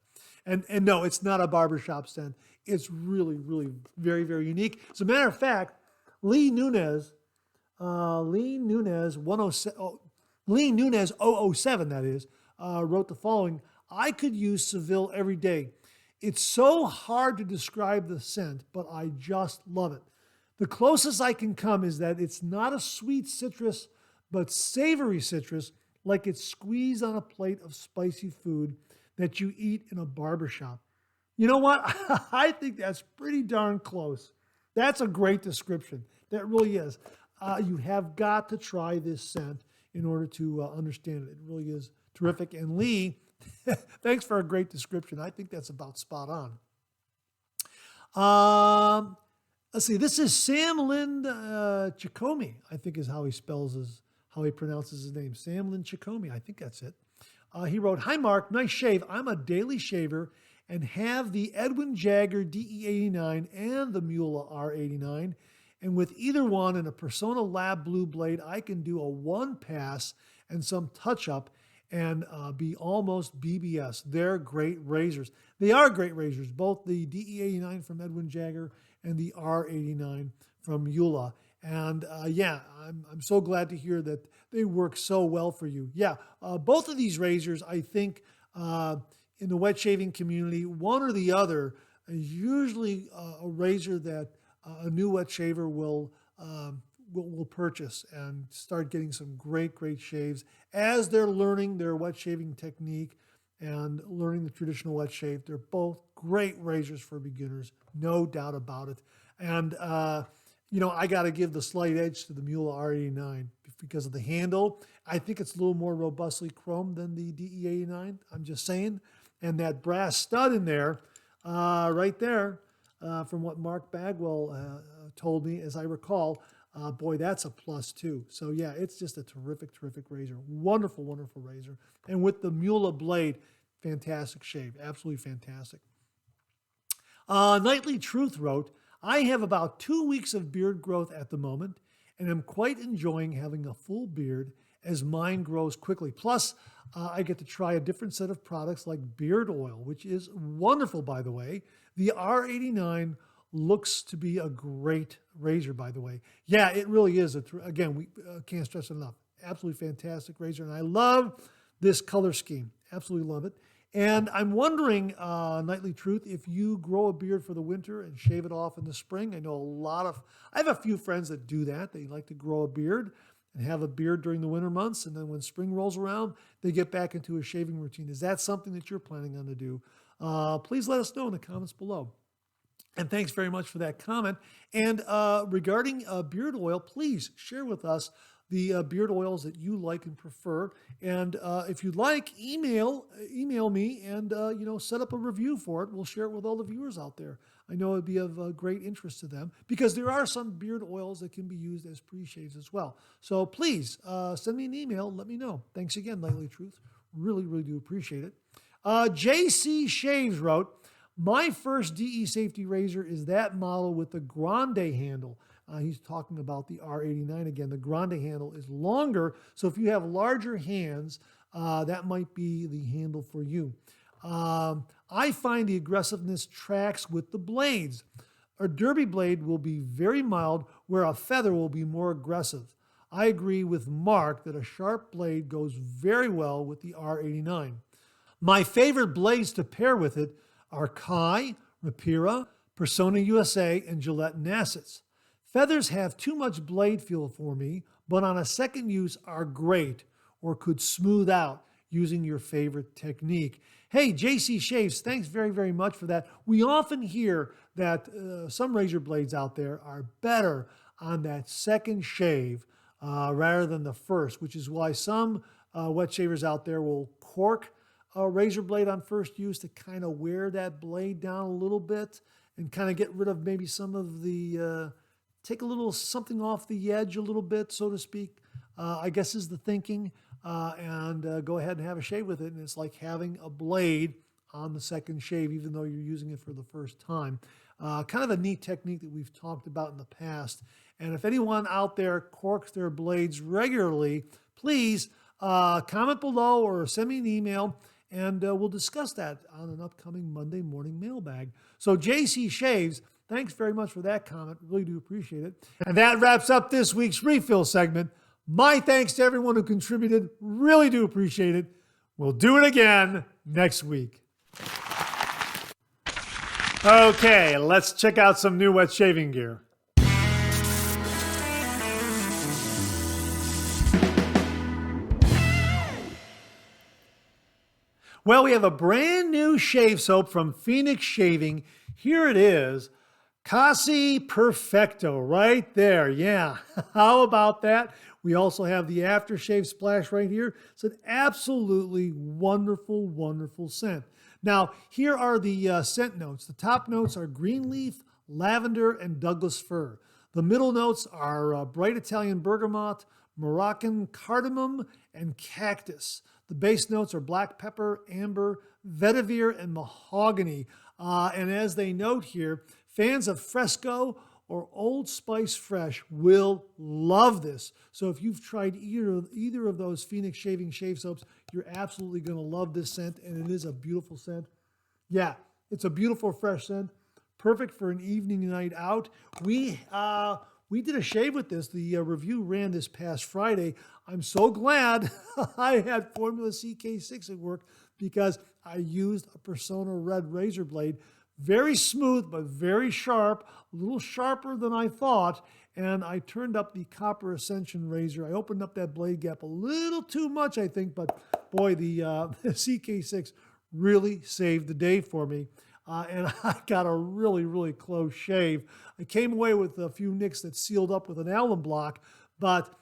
And no, it's not a barbershop scent. It's really, really very, very unique. As a matter of fact, Lee Nunez 007, that is, wrote the following: I could use Seville every day. It's so hard to describe the scent, but I just love it. The closest I can come is that it's not a sweet citrus, but savory citrus, like it's squeezed on a plate of spicy food that you eat in a barbershop. You know what? I think that's pretty darn close. That's a great description. That really is. You have got to try this scent in order to understand it. It really is terrific. And Lee, thanks for a great description. I think that's about spot on. Let's see. This is Sam Lind Chicomi, I think is how he pronounces his name. Sam Lind Chicomi. I think that's it. He wrote, "Hi Mark, nice shave. I'm a daily shaver and have the Edwin Jagger DE89 and the Mueller R89. And with either one and a Persona Lab Blue blade, I can do a one pass and some touch up and be almost BBS. They're great razors. They are great razors, both the DE89 from Edwin Jagger and the R89 from Mueller. And I'm so glad to hear that they work so well for you. Yeah, both of these razors, I think, in the wet shaving community, one or the other is usually a razor that a new wet shaver will purchase and start getting some great, great shaves as they're learning their wet shaving technique and learning the traditional wet shave. They're both great razors for beginners, no doubt about it. And I got to give the slight edge to the Mueller R89 because of the handle. I think it's a little more robustly chromed than the DE89. I'm just saying. And that brass stud in there, right there, from what Mark Bagwell told me, as I recall, boy, that's a plus too. So yeah, it's just a terrific, terrific razor. Wonderful, wonderful razor. And with the Mueller blade, fantastic shave. Absolutely fantastic. Nightly Truth wrote, I have about 2 weeks of beard growth at the moment, and I'm quite enjoying having a full beard as mine grows quickly. Plus, I get to try a different set of products like beard oil, which is wonderful, by the way. The R89 looks to be a great razor, by the way. Yeah, it really is. Again, we can't stress it enough. Absolutely fantastic razor. And I love this color scheme. Absolutely love it. And I'm wondering, Nightly Truth, if you grow a beard for the winter and shave it off in the spring. I have a few friends that do that. They like to grow a beard and have a beard during the winter months. And then when spring rolls around, they get back into a shaving routine. Is that something that you're planning on to do? Please let us know in the comments below. And thanks very much for that comment. And regarding beard oil, please share with us the beard oils that you like and prefer. And if you'd like, email me and set up a review for it. We'll share it with all the viewers out there. I know it'd be of great interest to them because there are some beard oils that can be used as pre-shaves as well. So please send me an email. Let me know. Thanks again, Nightly Truth. Really, really do appreciate it. JC Shaves wrote, my first DE safety razor is that model with the grande handle. He's talking about the R89 again. The grande handle is longer, so if you have larger hands, that might be the handle for you. I find the aggressiveness tracks with the blades. A derby blade will be very mild, where a feather will be more aggressive. I agree with Mark that a sharp blade goes very well with the R89. My favorite blades to pair with it are Kai, Rapira, Persona USA, and Gilette Nassets. Feathers have too much blade feel for me, but on a second use are great or could smooth out using your favorite technique. Hey, JC Shaves, thanks very, very much for that. We often hear that some razor blades out there are better on that second shave rather than the first, which is why some wet shavers out there will cork a razor blade on first use to kind of wear that blade down a little bit and kind of get rid of maybe some of the, take a little something off the edge a little bit, so to speak, I guess is the thinking, and go ahead and have a shave with it. And it's like having a blade on the second shave, even though you're using it for the first time. Kind of a neat technique that we've talked about in the past. And if anyone out there corks their blades regularly, please comment below or send me an email, and we'll discuss that on an upcoming Monday morning mailbag. So JC Shaves, thanks very much for that comment. Really do appreciate it. And that wraps up this week's refill segment. My thanks to everyone who contributed. Really do appreciate it. We'll do it again next week. Okay, let's check out some new wet shaving gear. Well, we have a brand new shave soap from Phoenix Shaving. Here it is, Casi Perfecto, right there. Yeah, how about that? We also have the aftershave splash right here. It's an absolutely wonderful, wonderful scent. Now, here are the scent notes. The top notes are green leaf, lavender, and Douglas fir. The middle notes are bright Italian bergamot, Moroccan cardamom, and cactus. The base notes are black pepper, amber, vetiver, and mahogany. And as they note here, fans of Fresco or Old Spice Fresh will love this. So if you've tried either of those Phoenix Shaving shave soaps, you're absolutely going to love this scent, and it is a beautiful scent. Yeah, it's a beautiful, fresh scent. Perfect for an evening night out. We did a shave with this. The review ran this past Friday. I'm so glad I had Formula CK6 at work because I used a Persona Red razor blade. Very smooth, but very sharp, a little sharper than I thought. And I turned up the Copper Ascension razor. I opened up that blade gap a little too much, I think, but boy, the CK6 really saved the day for me. And I got a really, really close shave. I came away with a few nicks that sealed up with an alum block, but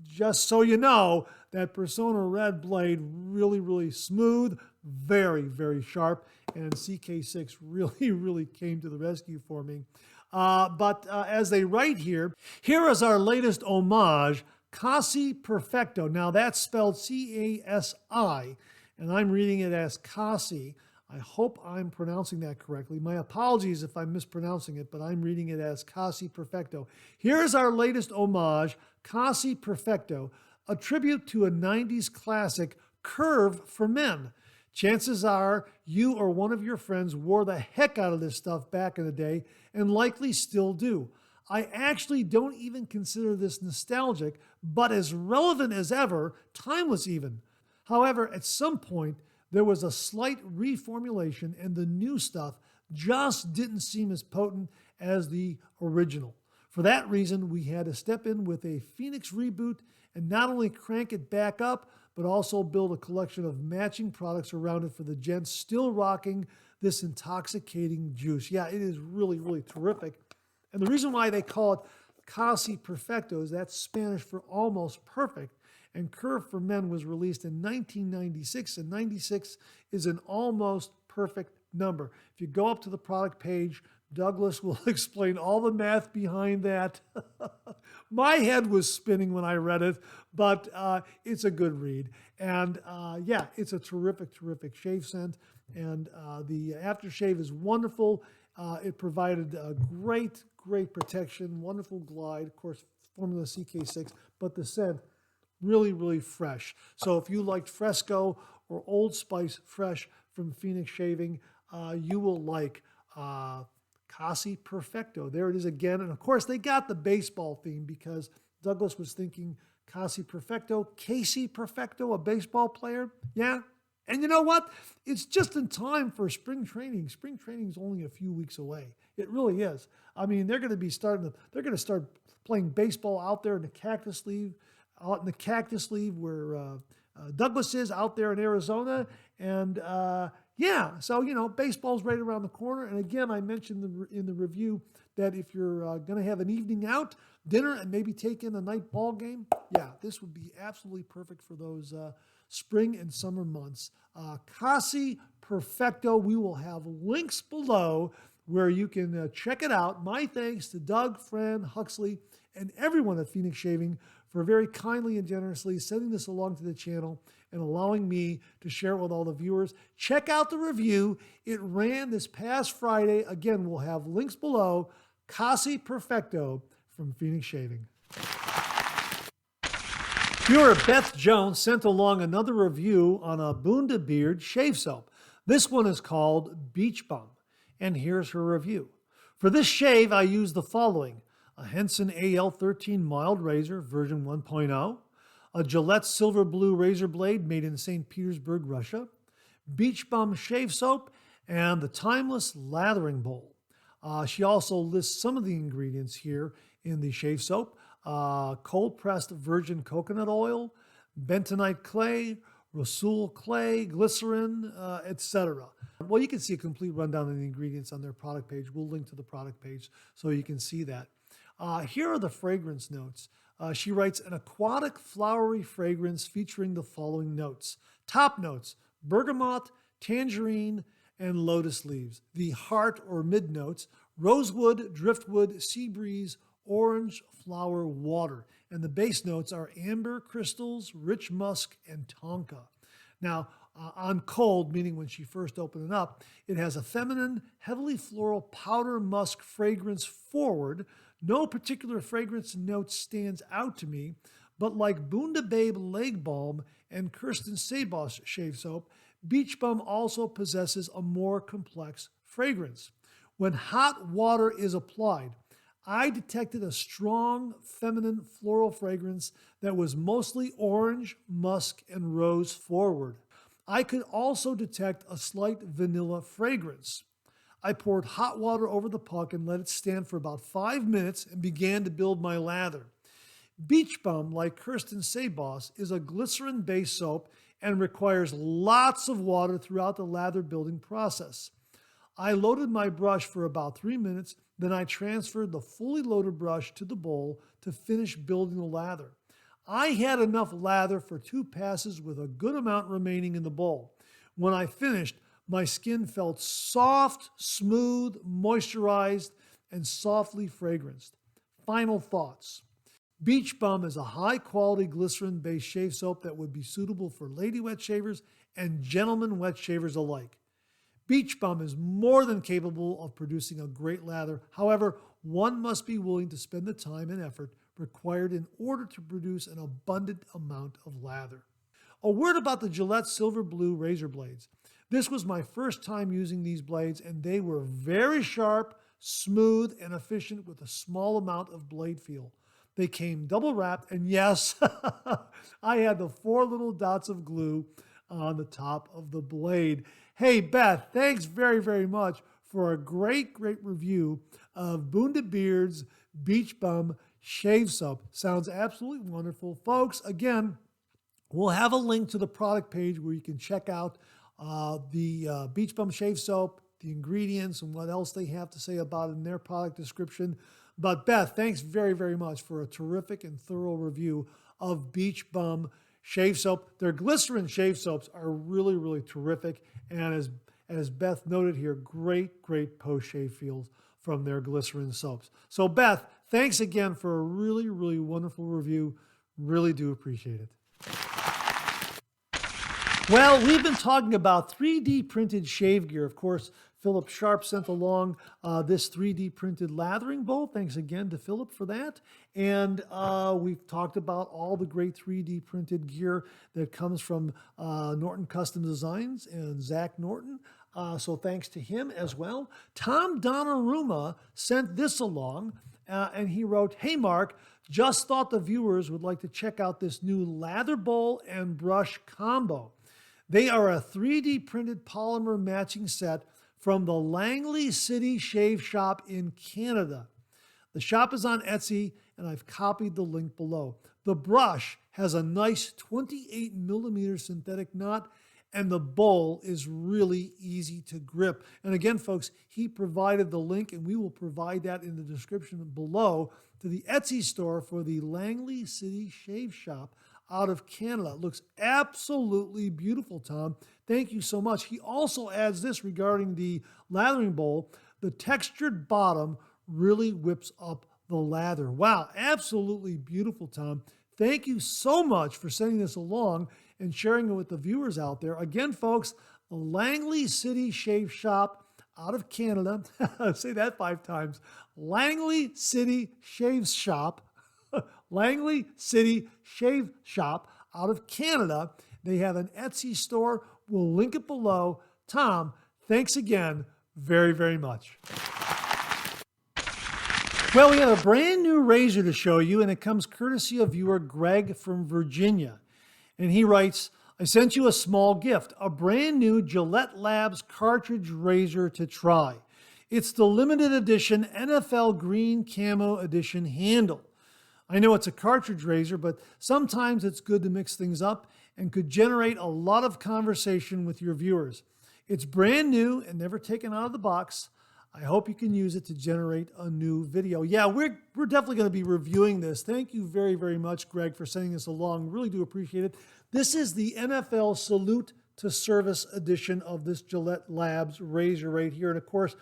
just so you know, that Persona Red blade really, really smooth, very, very sharp, and CK6 really, really came to the rescue for me. But as they write here, here is our latest homage, Casi Perfecto. Now that's spelled C-A-S-I, and I'm reading it as Casi. I hope I'm pronouncing that correctly. My apologies if I'm mispronouncing it, but I'm reading it as Casi Perfecto. Here's our latest homage, Casi Perfecto, a tribute to a 90s classic, Curve for Men. Chances are you or one of your friends wore the heck out of this stuff back in the day and likely still do. I actually don't even consider this nostalgic, but as relevant as ever, timeless even. However, at some point, there was a slight reformulation and the new stuff just didn't seem as potent as the original. For that reason, we had to step in with a Phoenix reboot and not only crank it back up, but also build a collection of matching products around it for the gents still rocking this intoxicating juice. Yeah, it is really, really terrific. And the reason why they call it Casi Perfecto is that's Spanish for almost perfect. And Curve for Men was released in 1996, and 96 is an almost perfect number. If you go up to the product page, Douglas will explain all the math behind that. My head was spinning when I read it, but it's a good read. And yeah, it's a terrific, terrific shave scent. And the aftershave is wonderful. It provided great protection, wonderful glide, of course, formula CK6, but the scent, really, really fresh. So if you liked Fresco or Old Spice Fresh from Phoenix Shaving, you will like Casi Perfecto. There it is again. And of course, they got the baseball theme because Douglas was thinking Casi Perfecto, Casi Perfecto, a baseball player. Yeah. And you know what? It's just in time for spring training. Spring training is only a few weeks away. It really is. I mean, they're going to start playing baseball out there in the cactus leaf, where Douglas is out there in Arizona. And yeah, so, baseball's right around the corner. And again, I mentioned in the review that if you're going to have an evening out, dinner, and maybe take in a night ball game, yeah, this would be absolutely perfect for those spring and summer months. Casi Perfecto. We will have links below where you can check it out. My thanks to Doug, Fran, Huxley, and everyone at Phoenix Shaving for very kindly and generously sending this along to the channel and allowing me to share it with all the viewers. Check out the review. It ran this past Friday. Again, we'll have links below. Casi Perfecto from Phoenix Shaving. Viewer Beth Jones sent along another review on a Bundabeard shave soap. This one is called Beach Bum, and here's her review. For this shave, I use the following: a Henson AL13 mild razor, version 1.0, a Gillette silver blue razor blade made in St. Petersburg, Russia, Beach Bum shave soap, and the timeless lathering bowl. She also lists some of the ingredients here in the shave soap: cold-pressed virgin coconut oil, bentonite clay, Rasul clay, glycerin, etc. Well, you can see a complete rundown of the ingredients on their product page. We'll link to the product page so you can see that. Here are the fragrance notes. She writes, an aquatic flowery fragrance featuring the following notes. Top notes: bergamot, tangerine, and lotus leaves. The heart or mid notes: rosewood, driftwood, sea breeze, orange, flower, water. And the base notes are amber, crystals, rich musk, and tonka. Now, on cold, meaning when she first opened it up, it has a feminine, heavily floral powder musk fragrance forward. No particular fragrance note stands out to me, but like Bundabeard leg balm and Kirsten Sabos shave soap, Beach Bum also possesses a more complex fragrance. When hot water is applied, I detected a strong feminine floral fragrance that was mostly orange, musk, and rose forward. I could also detect a slight vanilla fragrance. I poured hot water over the puck and let it stand for about 5 minutes and began to build my lather. Beach Bum, like Kirsten Sabos, is a glycerin-based soap and requires lots of water throughout the lather building process. I loaded my brush for about 3 minutes, then I transferred the fully loaded brush to the bowl to finish building the lather. I had enough lather for 2 passes with a good amount remaining in the bowl. When I finished, my skin felt soft, smooth, moisturized, and softly fragranced. Final thoughts. Beach Bum is a high-quality glycerin-based shave soap that would be suitable for lady wet shavers and gentlemen wet shavers alike. Beach Bum is more than capable of producing a great lather. However, one must be willing to spend the time and effort required in order to produce an abundant amount of lather. A word about the Gillette Silver Blue razor blades. This was my first time using these blades, and they were very sharp, smooth, and efficient with a small amount of blade feel. They came double wrapped, and yes, I had the 4 little dots of glue on the top of the blade. Hey, Beth, thanks very, very much for a great, great review of Bundabeard's Beach Bum Shave Soap. Sounds absolutely wonderful. Folks, again, we'll have a link to the product page where you can check out the Beach Bum Shave Soap, the ingredients, and what else they have to say about it in their product description. But Beth, thanks very, very much for a terrific and thorough review of Beach Bum Shave Soap. Their glycerin shave soaps are really, really terrific. And as Beth noted here, great, great post-shave feels from their glycerin soaps. So Beth, thanks again for a really, really wonderful review. Really do appreciate it. Well, we've been talking about 3D printed shave gear. Of course, Philip Sharp sent along this 3D printed lathering bowl. Thanks again to Philip for that. And we've talked about all the great 3D printed gear that comes from Norton Custom Designs and Zach Norton. So thanks to him as well. Tom Donnarumma sent this along and he wrote, "Hey Mark, just thought the viewers would like to check out this new lather bowl and brush combo. They are a 3D printed polymer matching set from the Langley City Shave Shop in Canada. The shop is on Etsy, and I've copied the link below. The brush has a nice 28 millimeter synthetic knot, and the bowl is really easy to grip." And again, folks, he provided the link, and we will provide that in the description below, to the Etsy store for the Langley City Shave Shop out of Canada. It looks absolutely beautiful, Tom. Thank you so much. He also adds this regarding the lathering bowl. The textured bottom really whips up the lather. Wow, absolutely beautiful, Tom. Thank you so much for sending this along and sharing it with the viewers out there. Again, folks, the Langley City Shave Shop out of Canada. Say that 5 times. Langley City Shave Shop. Langley City Shave Shop out of Canada. They have an Etsy store. We'll link it below. Tom, thanks again very, very much. Well, we have a brand new razor to show you, and it comes courtesy of viewer Greg from Virginia. And he writes, "I sent you a small gift, a brand new Gillette Labs cartridge razor to try. It's the limited edition NFL Green Camo Edition handle. I know it's a cartridge razor, but sometimes it's good to mix things up and could generate a lot of conversation with your viewers. It's brand new and never taken out of the box. I hope you can use it to generate a new video." Yeah, we're definitely going to be reviewing this. Thank you very, very much, Greg, for sending this along. Really do appreciate it. This is the NFL Salute to Service edition of this Gillette Labs razor right here. And of course,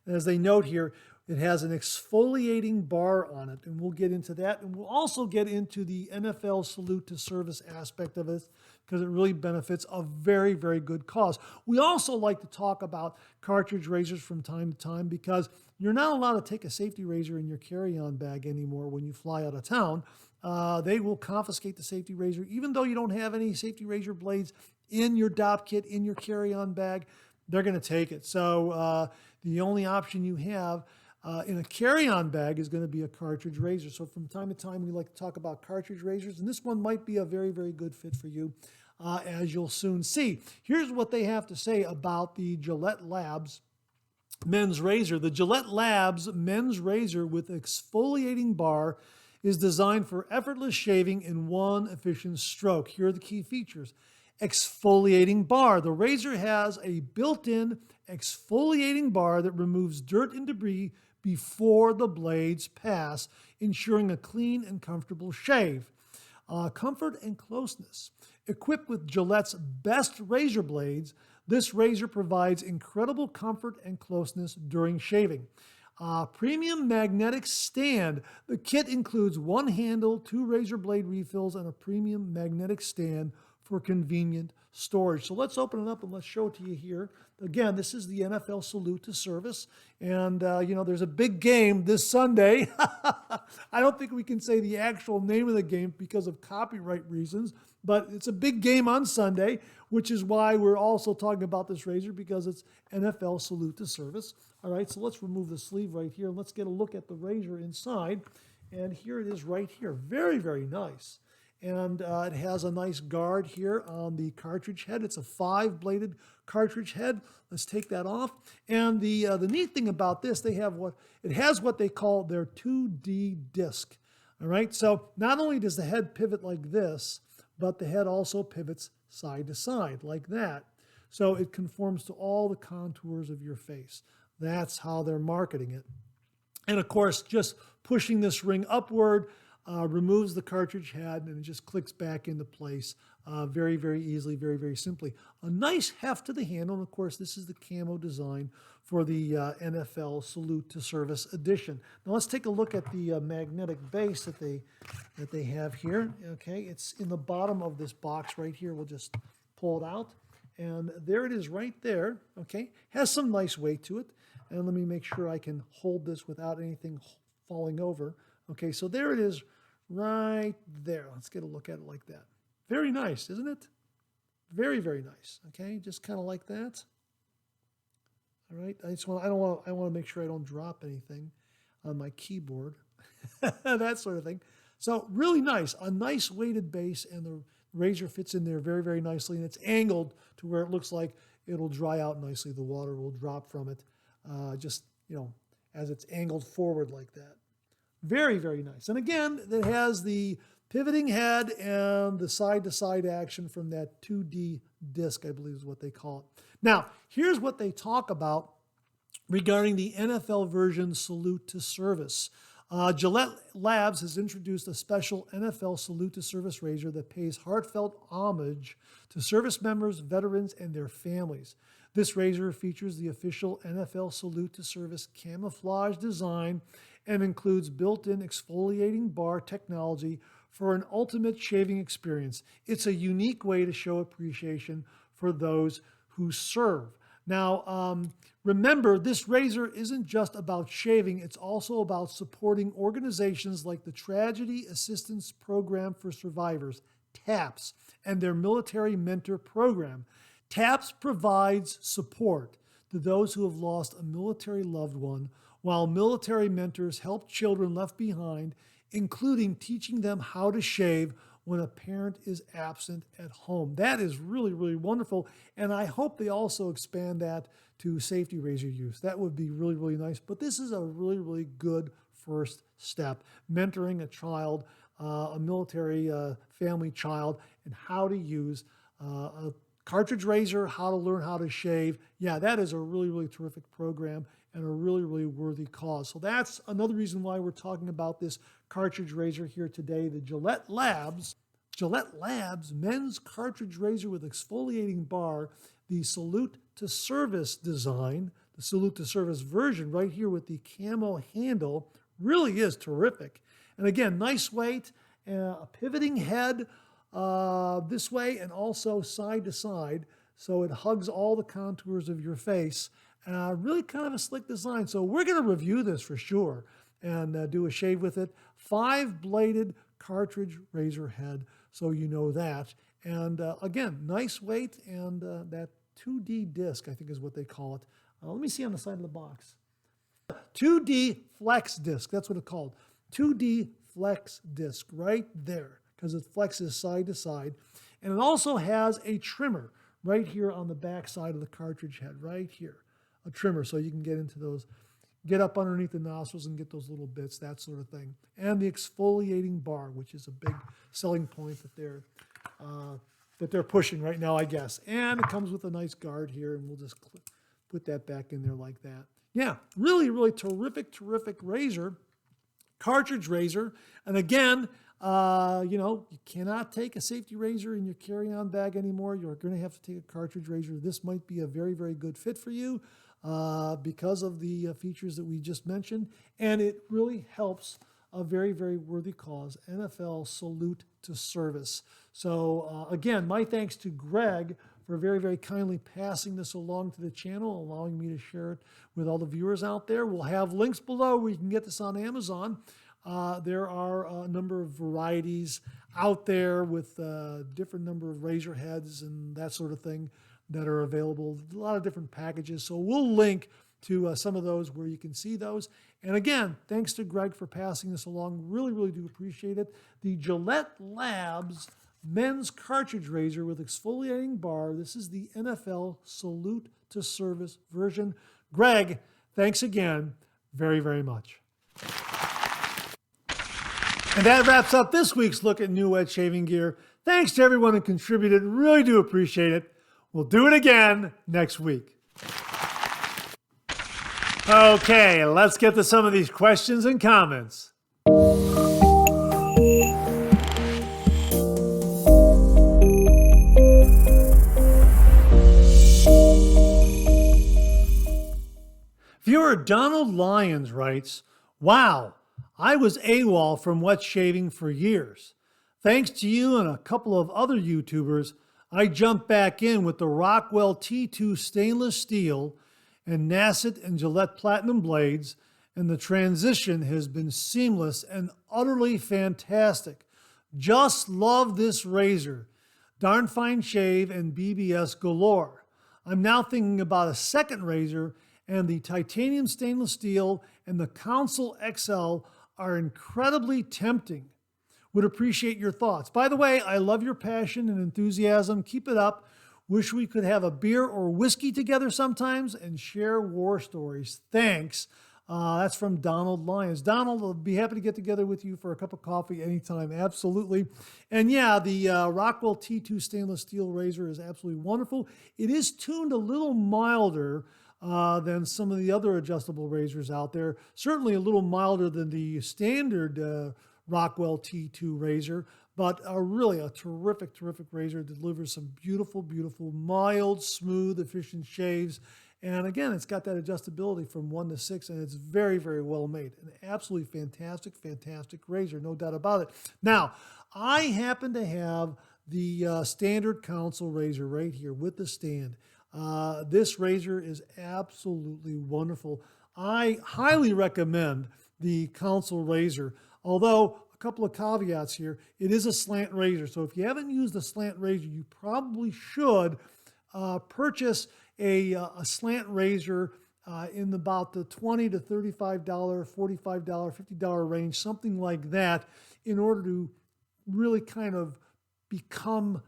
as they note here, it has an exfoliating bar on it, and we'll get into that. And we'll also get into the NFL Salute to Service aspect of it because it really benefits a very, very good cause. We also like to talk about cartridge razors from time to time because you're not allowed to take a safety razor in your carry-on bag anymore when you fly out of town. They will confiscate the safety razor, even though you don't have any safety razor blades in your DOP kit, in your carry-on bag. They're going to take it. So the only option you have in a carry-on bag is going to be a cartridge razor. So from time to time, we like to talk about cartridge razors, and this one might be a very, very good fit for you, as you'll soon see. Here's what they have to say about the Gillette Labs men's razor. The Gillette Labs men's razor with exfoliating bar is designed for effortless shaving in one efficient stroke. Here are the key features. Exfoliating bar. The razor has a built-in exfoliating bar that removes dirt and debris before the blades pass, ensuring a clean and comfortable shave. Comfort and closeness. Equipped with Gillette's best razor blades, this razor provides incredible comfort and closeness during shaving. Premium magnetic stand. The kit includes one handle, 2 razor blade refills, and a premium magnetic stand for convenient storage. So let's open it up and let's show it to you here. Again, this is the NFL Salute to Service. And, there's a big game this Sunday. I don't think we can say the actual name of the game because of copyright reasons, but it's a big game on Sunday, which is why we're also talking about this razor, because it's NFL Salute to Service. All right, so let's remove the sleeve right here. Let's get a look at the razor inside. And here it is right here. Very, very nice. And it has a nice guard here on the cartridge head. It's a 5-bladed cartridge head. Let's take that off. And the neat thing about this, it has what they call their 2D disc. All right, so not only does the head pivot like this, but the head also pivots side to side like that. So it conforms to all the contours of your face. That's how they're marketing it. And of course, just pushing this ring upward removes the cartridge head, and it just clicks back into place very, very easily, very, very simply. A nice heft to the handle, and of course, this is the camo design for the NFL Salute to Service edition. Now let's take a look at the magnetic base that they have here. Okay, it's in the bottom of this box right here. We'll just pull it out, and there it is right there. Okay, has some nice weight to it, and let me make sure I can hold this without anything falling over. Okay, so there it is right there. Let's get a look at it like that. Very nice, isn't it? Very, very nice. Okay, just kind of like that. All right, I want to make sure I don't drop anything on my keyboard, that sort of thing. So really nice, a nice weighted base, and the razor fits in there very, very nicely, and it's angled to where it looks like it'll dry out nicely. The water will drop from it, as it's angled forward like that. Very, very nice. And again, it has the pivoting head and the side-to-side action from that 2D disc, I believe is what they call it. Now, here's what they talk about regarding the NFL version Salute to Service. Gilette Labs has introduced a special NFL Salute to Service razor that pays heartfelt homage to service members, veterans, and their families. This razor features the official NFL Salute to Service camouflage design and includes built-in exfoliating bar technology for an ultimate shaving experience. It's a unique way to show appreciation for those who serve. Now, remember, this razor isn't just about shaving. It's also about supporting organizations like the Tragedy Assistance Program for Survivors, TAPS, and their Military Mentor Program. TAPS provides support to those who have lost a military loved one, while military mentors help children left behind, including teaching them how to shave when a parent is absent at home. That is really, really wonderful, and I hope they also expand that to safety razor use. That would be really, really nice, but this is a really, really good first step, mentoring a child, a military family child, and how to use a cartridge razor, how to learn how to shave. Yeah, that is a really, really terrific program and a really, really worthy cause. So that's another reason why we're talking about this cartridge razor here today, the Gilette Labs men's cartridge razor with exfoliating bar, the Salute to Service design, the Salute to Service version right here with the camo handle, really is terrific. And again, nice weight, a pivoting head this way and also side to side, so it hugs all the contours of your face. Really kind of a slick design. So we're going to review this for sure and do a shave with it. 5-bladed cartridge razor head, so you know that. And again, nice weight, and that 2D disc, I think is what they call it. Let me see on the side of the box. 2D flex disc, that's what it's called. 2D flex disc right there, because it flexes side to side. And it also has a trimmer right here on the back side of the cartridge head, right here. A trimmer, so you can get into those, get up underneath the nostrils and get those little bits, that sort of thing. And the exfoliating bar, which is a big selling point that they're pushing right now, I guess. And it comes with a nice guard here, and we'll just put that back in there like that. Yeah, really, really terrific, terrific razor, cartridge razor. And again, you cannot take a safety razor in your carry-on bag anymore. You're going to have to take a cartridge razor. This might be a very, very good fit for you because of the features that we just mentioned. And it really helps a very, very worthy cause. NFL salute to service. So again, my thanks to Greg for very, very kindly passing this along to the channel, allowing me to share it with all the viewers out there. We'll have links below where you can get this on Amazon. There are a number of varieties out there with different number of razor heads and that sort of thing that are available. A lot of different packages. So we'll link to some of those where you can see those. And again, thanks to Greg for passing this along. Really, really do appreciate it. The Gilette Labs men's cartridge razor with exfoliating bar. This is the NFL Salute to Service version. Greg, thanks again very, very much. And that wraps up this week's look at new wet shaving gear. Thanks to everyone who contributed. Really do appreciate it. We'll do it again next week. Okay, let's get to some of these questions and comments. Viewer Donald Lyons writes, "Wow, I was AWOL from wet shaving for years. Thanks to you and a couple of other YouTubers, I jumped back in with the Rockwell T2 stainless steel and Nasset and Gillette Platinum blades, and the transition has been seamless and utterly fantastic. Just love this razor. Darn fine shave and BBS galore. I'm now thinking about a second razor, and the titanium stainless steel and the Konsul XL are incredibly tempting. Would appreciate your thoughts. By the way, I love your passion and enthusiasm. Keep it up. Wish we could have a beer or whiskey together sometimes and share war stories. Thanks." That's from Donald Lyons. Donald, I'll be happy to get together with you for a cup of coffee anytime. Absolutely. And yeah, the Rockwell T2 stainless steel razor is absolutely wonderful. It is tuned a little milder than some of the other adjustable razors out there. Certainly a little milder than the standard Rockwell T2 razor, but really a terrific, terrific razor. It delivers some beautiful, beautiful, mild, smooth, efficient shaves. And again, it's got that adjustability from 1 to 6, and it's very, very well made. An absolutely fantastic, fantastic razor, no doubt about it. Now, I happen to have the standard Konsul razor right here with the stand. This razor is absolutely wonderful. I highly recommend the Konsul razor, although a couple of caveats here. It is a slant razor, so if you haven't used a slant razor, you probably should purchase a slant razor in about the $20 to $35, $45, $50 range, something like that, in order to really kind of become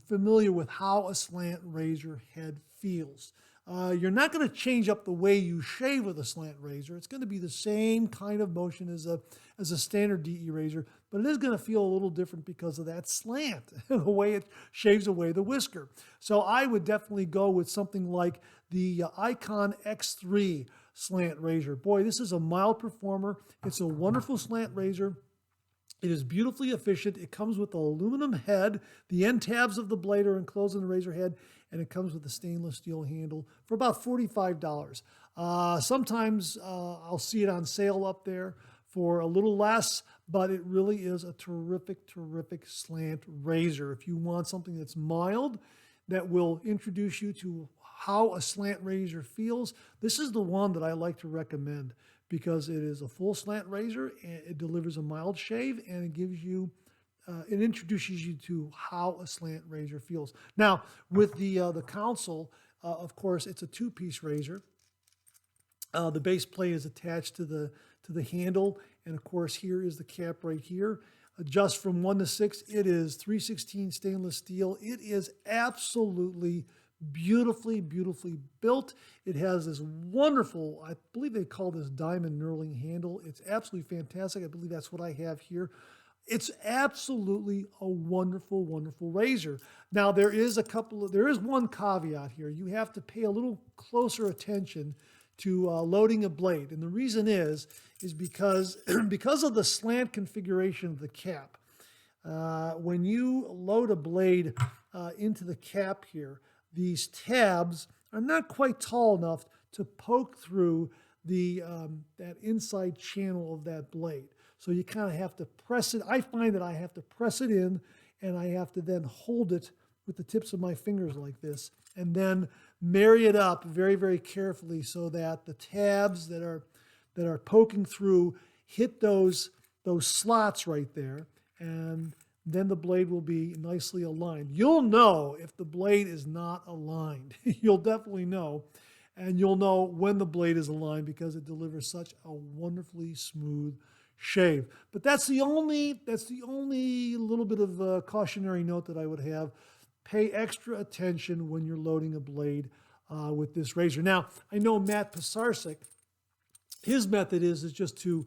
familiar with how a slant razor head feels. You're not going to change up the way you shave with a slant razor. It's going to be the same kind of motion as a standard DE razor, but it is going to feel a little different because of that slant, the way it shaves away the whisker. So I would definitely go with something like the Icon X3 slant razor. Boy, this is a mild performer. It's a wonderful slant razor. It is beautifully efficient. It comes with an aluminum head. The end tabs of the blade are enclosed in the razor head, and it comes with a stainless steel handle for about $45. Sometimes I'll see it on sale up there for a little less, but it really is a terrific, terrific slant razor. If you want something that's mild, that will introduce you to how a slant razor feels, this is the one that I like to recommend, because it is a full slant razor, and it delivers a mild shave, and it gives you, it introduces you to how a slant razor feels. Now, with the Konsul, of course, it's a two-piece razor. The base plate is attached to the handle, and of course, here is the cap right here. Adjust from 1 to 6. It is 316 stainless steel. It is absolutely beautifully, beautifully built. It has this wonderful, I believe they call this diamond knurling handle. It's absolutely fantastic. I believe that's what I have here. It's absolutely a wonderful, wonderful razor. Now, there is one caveat here. You have to pay a little closer attention to loading a blade. And the reason is because, because of the slant configuration of the cap. When you load a blade into the cap here, these tabs are not quite tall enough to poke through the that inside channel of that blade. So you kind of have to press it. I find that I have to press it in, and I have to then hold it with the tips of my fingers like this, and then marry it up very, very carefully so that the tabs that are poking through hit those slots right there, and then the blade will be nicely aligned. You'll know if the blade is not aligned. You'll definitely know, and you'll know when the blade is aligned because it delivers such a wonderfully smooth shave. But that's the only little bit of a cautionary note that I would have. Pay extra attention when you're loading a blade with this razor. Now, I know Matt Pisarcik, his method is just to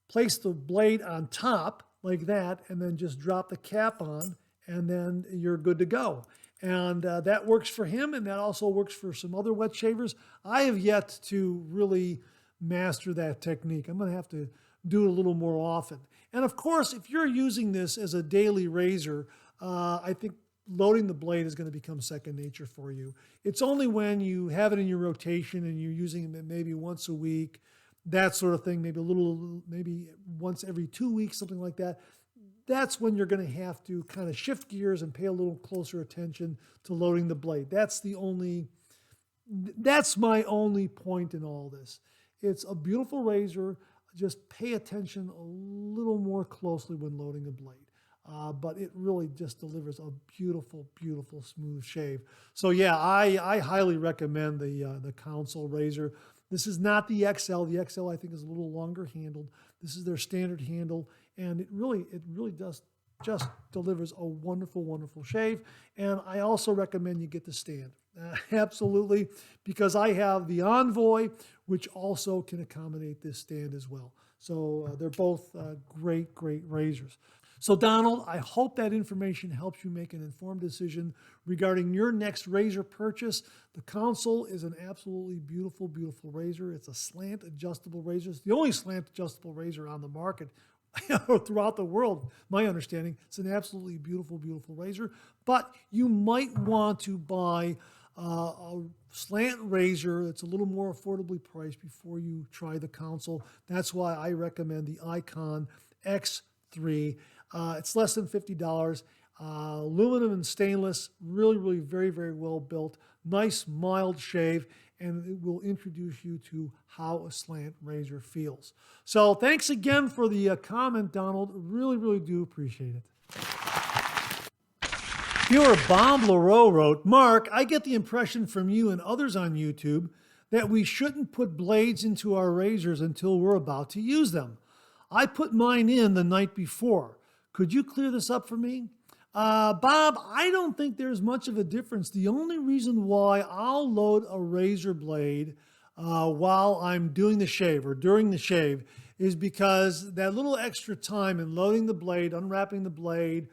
place the blade on top like that and then just drop the cap on, and then you're good to go. And that works for him, and that also works for some other wet shavers. I have yet to really master that technique. I'm going to have to do it a little more often. And of course, if you're using this as a daily razor, I think loading the blade is going to become second nature for you. It's only when you have it in your rotation and you're using it maybe once a week, that sort of thing, maybe once every 2 weeks, something like that. That's when you're going to have to kind of shift gears and pay a little closer attention to loading the blade. That's my only point in all this. It's a beautiful razor. Just pay attention a little more closely when loading a blade. But it really just delivers a beautiful, beautiful smooth shave. So yeah, I highly recommend the Konsul razor. This is not the XL. The XL I think is a little longer handled. This is their standard handle, and it really just delivers a wonderful, wonderful shave. And I also recommend you get the stand. Absolutely, because I have the Envoy, which also can accommodate this stand as well. So they're both great, great razors. So Donald, I hope that information helps you make an informed decision regarding your next razor purchase. The Konsul is an absolutely beautiful, beautiful razor. It's a slant adjustable razor. It's the only slant adjustable razor on the market throughout the world, my understanding. It's an absolutely beautiful, beautiful razor. But you might want to buy a slant razor that's a little more affordably priced before you try the Konsul. That's why I recommend the Icon X3. It's less than $50. Aluminum and stainless, really, really very, very well built. Nice, mild shave, and it will introduce you to how a slant razor feels. So thanks again for the comment, Donald. Really, really do appreciate it. Viewer Bob Leroux wrote, Mark, I get the impression from you and others on YouTube that we shouldn't put blades into our razors until we're about to use them. I put mine in the night before. Could you clear this up for me? Bob, I don't think there's much of a difference. The only reason why I'll load a razor blade while I'm doing the shave or during the shave is because that little extra time in loading the blade, unwrapping the blade,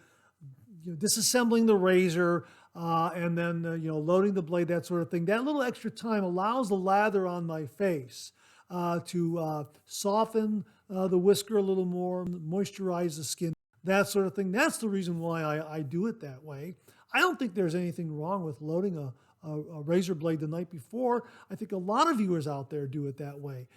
disassembling the razor, and then loading the blade, that sort of thing. That little extra time allows the lather on my face to soften the whisker a little more, moisturize the skin, that sort of thing. That's the reason why I do it that way. I don't think there's anything wrong with loading a razor blade the night before. I think a lot of viewers out there do it that way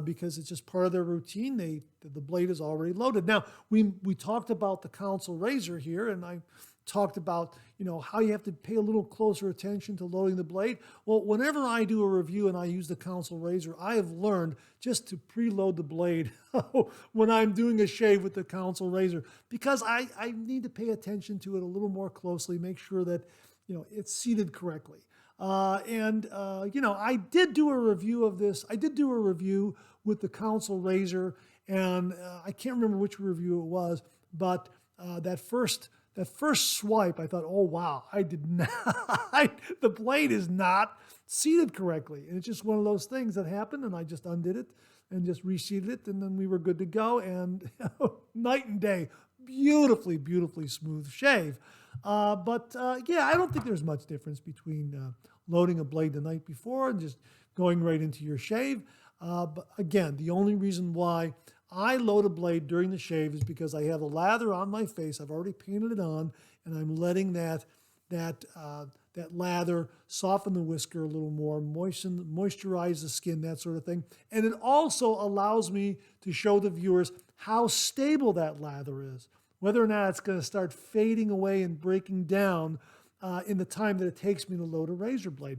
because it's just part of their routine. The blade is already loaded. Now, we talked about the Konsul razor here, and I talked about how you have to pay a little closer attention to loading the blade. Well, whenever I do a review and I use the Konsul razor, I have learned just to preload the blade when I'm doing a shave with the Konsul razor because I need to pay attention to it a little more closely, make sure that it's seated correctly. I did do a review of this. I did do a review with the Konsul razor, and I can't remember which review it was, but that first swipe, I thought, oh, wow, I did not, the blade is not seated correctly. And it's just one of those things that happened, and I just undid it and just reseated it, and then we were good to go. And night and day, beautifully, beautifully smooth shave. I don't think there's much difference between loading a blade the night before and just going right into your shave. But again, the only reason why I load a blade during the shave is because I have the lather on my face. I've already painted it on, and I'm letting that that lather, soften the whisker a little more, moisturize the skin, that sort of thing. And it also allows me to show the viewers how stable that lather is, whether or not it's going to start fading away and breaking down in the time that it takes me to load a razor blade.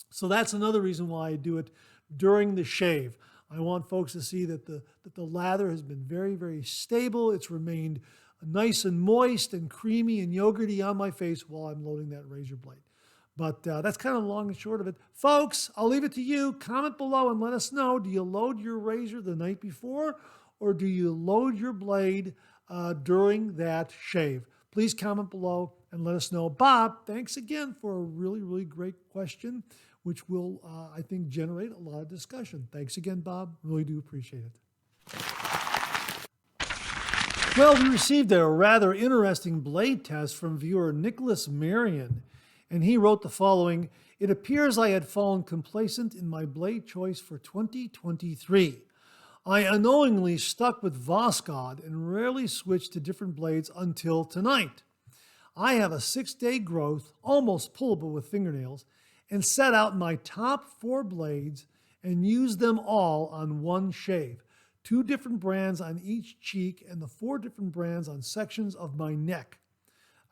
So that's another reason why I do it during the shave. I want folks to see that the lather has been very, very stable. It's remained nice and moist and creamy and yogurty on my face while I'm loading that razor blade. But that's kind of long and short of it. Folks, I'll leave it to you. Comment below and let us know, do you load your razor the night before or do you load your blade during that shave? Please comment below and let us know. Bob, thanks again for a really, really great question, which will, I think, generate a lot of discussion. Thanks again, Bob. Really do appreciate it. Well, we received a rather interesting blade test from viewer Nicholas Marion, and he wrote the following: "It appears I had fallen complacent in my blade choice for 2023. I unknowingly stuck with Voskhod and rarely switched to different blades until tonight. I have a 6-day growth, almost pullable with fingernails, and set out my top 4 blades and used them all on one shave. 2 different brands on each cheek and the 4 different brands on sections of my neck.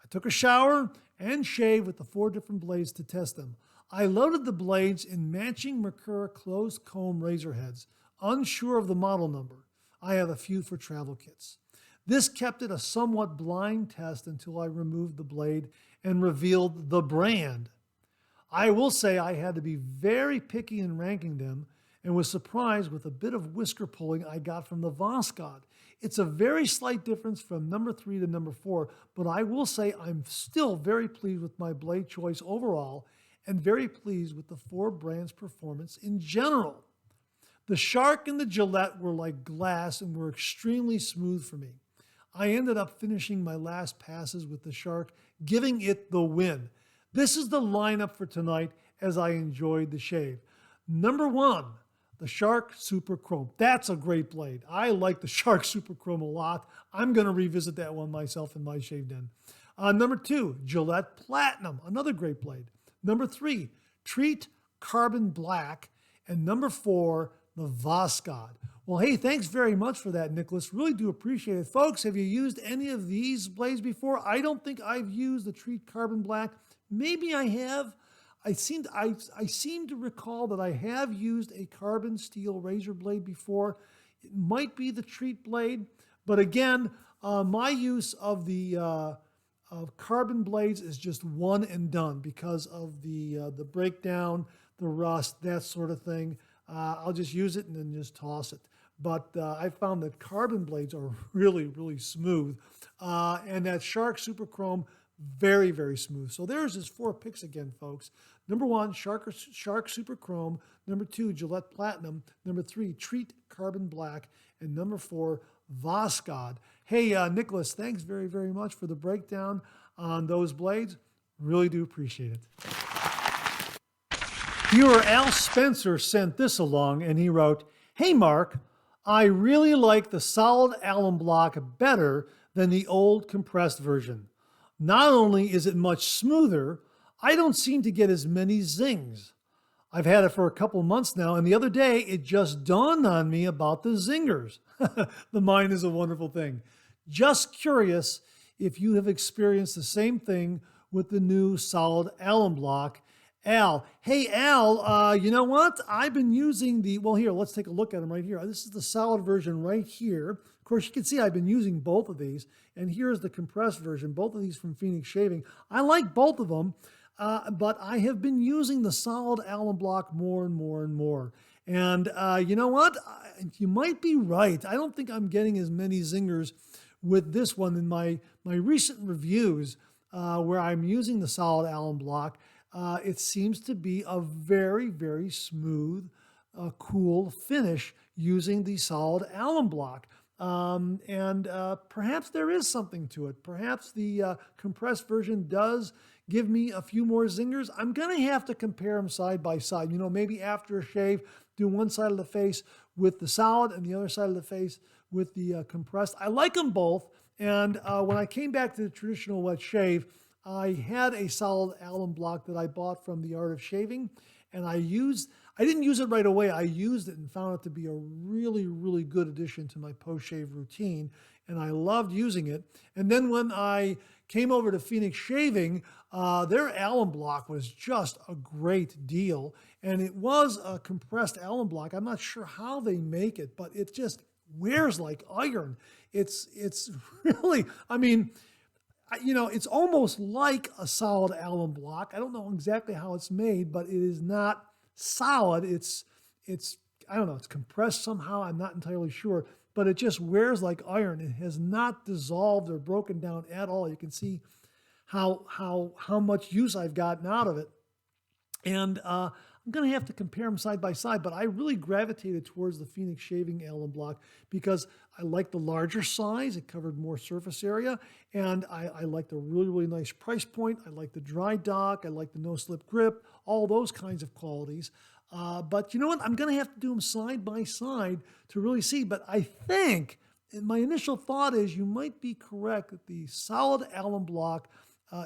I took a shower and shaved with the 4 different blades to test them. I loaded the blades in matching Mercur closed comb razor heads, unsure of the model number. I have a few for travel kits. This kept it a somewhat blind test until I removed the blade and revealed the brand. I will say I had to be very picky in ranking them and was surprised with a bit of whisker pulling I got from the Voskhod. It's a very slight difference from number 3 to number 4, but I will say I'm still very pleased with my blade choice overall and very pleased with the 4 brands' performance in general. The Shark and the Gilette were like glass and were extremely smooth for me. I ended up finishing my last passes with the Shark, giving it the win. This is the lineup for tonight as I enjoyed the shave. Number 1, the Shark Super Chrome. That's a great blade. I like the Shark Super Chrome a lot. I'm going to revisit that one myself in my shave den. Number 2, Gillette Platinum, another great blade. Number 3, Treat Carbon Black. And number 4, the Voskhod. Well, hey, thanks very much for that, Nicholas. Really do appreciate it. Folks, have you used any of these blades before? I don't think I've used the Treat Carbon Black. Maybe I have. I seem to recall that I have used a carbon steel razor blade before. It might be the Treat blade, but again, my use of the of carbon blades is just one and done because of the breakdown, the rust, that sort of thing. I'll just use it and then just toss it. But I found that carbon blades are really, really smooth, and that Shark Super Chrome, very, very smooth. So there's his 4 picks again, folks. Number 1, Shark Super Chrome. Number 2, Gillette Platinum. Number 3, Treat Carbon Black. And number 4, Voskhod. Hey, Nicholas, thanks very, very much for the breakdown on those blades. Really do appreciate it. Viewer Al Spencer sent this along, and he wrote, "Hey, Mark, I really like the solid alum block better than the old compressed version. Not only is it much smoother, I don't seem to get as many zings. I've had it for a couple months now, and the other day it just dawned on me about the zingers." The mind is a wonderful thing. Just curious if you have experienced the same thing with the new solid alum block. Al. Hey, Al, you know what? I've been using well, here, let's take a look at them right here. This is the solid version right here. Of course, you can see I've been using both of these. And here's the compressed version, both of these from Phoenix Shaving. I like both of them, but I have been using the solid alum block more and more and more. And you know what? You might be right. I don't think I'm getting as many zingers with this one in my recent reviews where I'm using the solid alum block. It seems to be a very, very smooth, cool finish using the solid alum block. And perhaps there is something to it. Perhaps the compressed version does give me a few more zingers. I'm going to have to compare them side by side. You know, maybe after a shave, do one side of the face with the solid and the other side of the face with the compressed. I like them both. And when I came back to the traditional wet shave, I had a solid alum block that I bought from The Art of Shaving, and I didn't use it right away. I used it and found it to be a really, really good addition to my post-shave routine, and I loved using it. And then when I came over to Phoenix Shaving, their alum block was just a great deal, and it was a compressed alum block. I'm not sure how they make it, but it just wears like iron. It's really, I mean, it's almost like a solid alum block. I don't know exactly how it's made, but it is not solid. It's I don't know, it's compressed somehow. I'm not entirely sure, but it just wears like iron. It has not dissolved or broken down at all. You can see how much use I've gotten out of it. And I'm going to have to compare them side by side, but I really gravitated towards the Phoenix Shaving alum block because I like the larger size. It covered more surface area, and I like the really, really nice price point. I like the dry dock. I like the no-slip grip, all those kinds of qualities. But you know what? I'm going to have to do them side by side to really see. But I think, and my initial thought is you might be correct that the solid alum block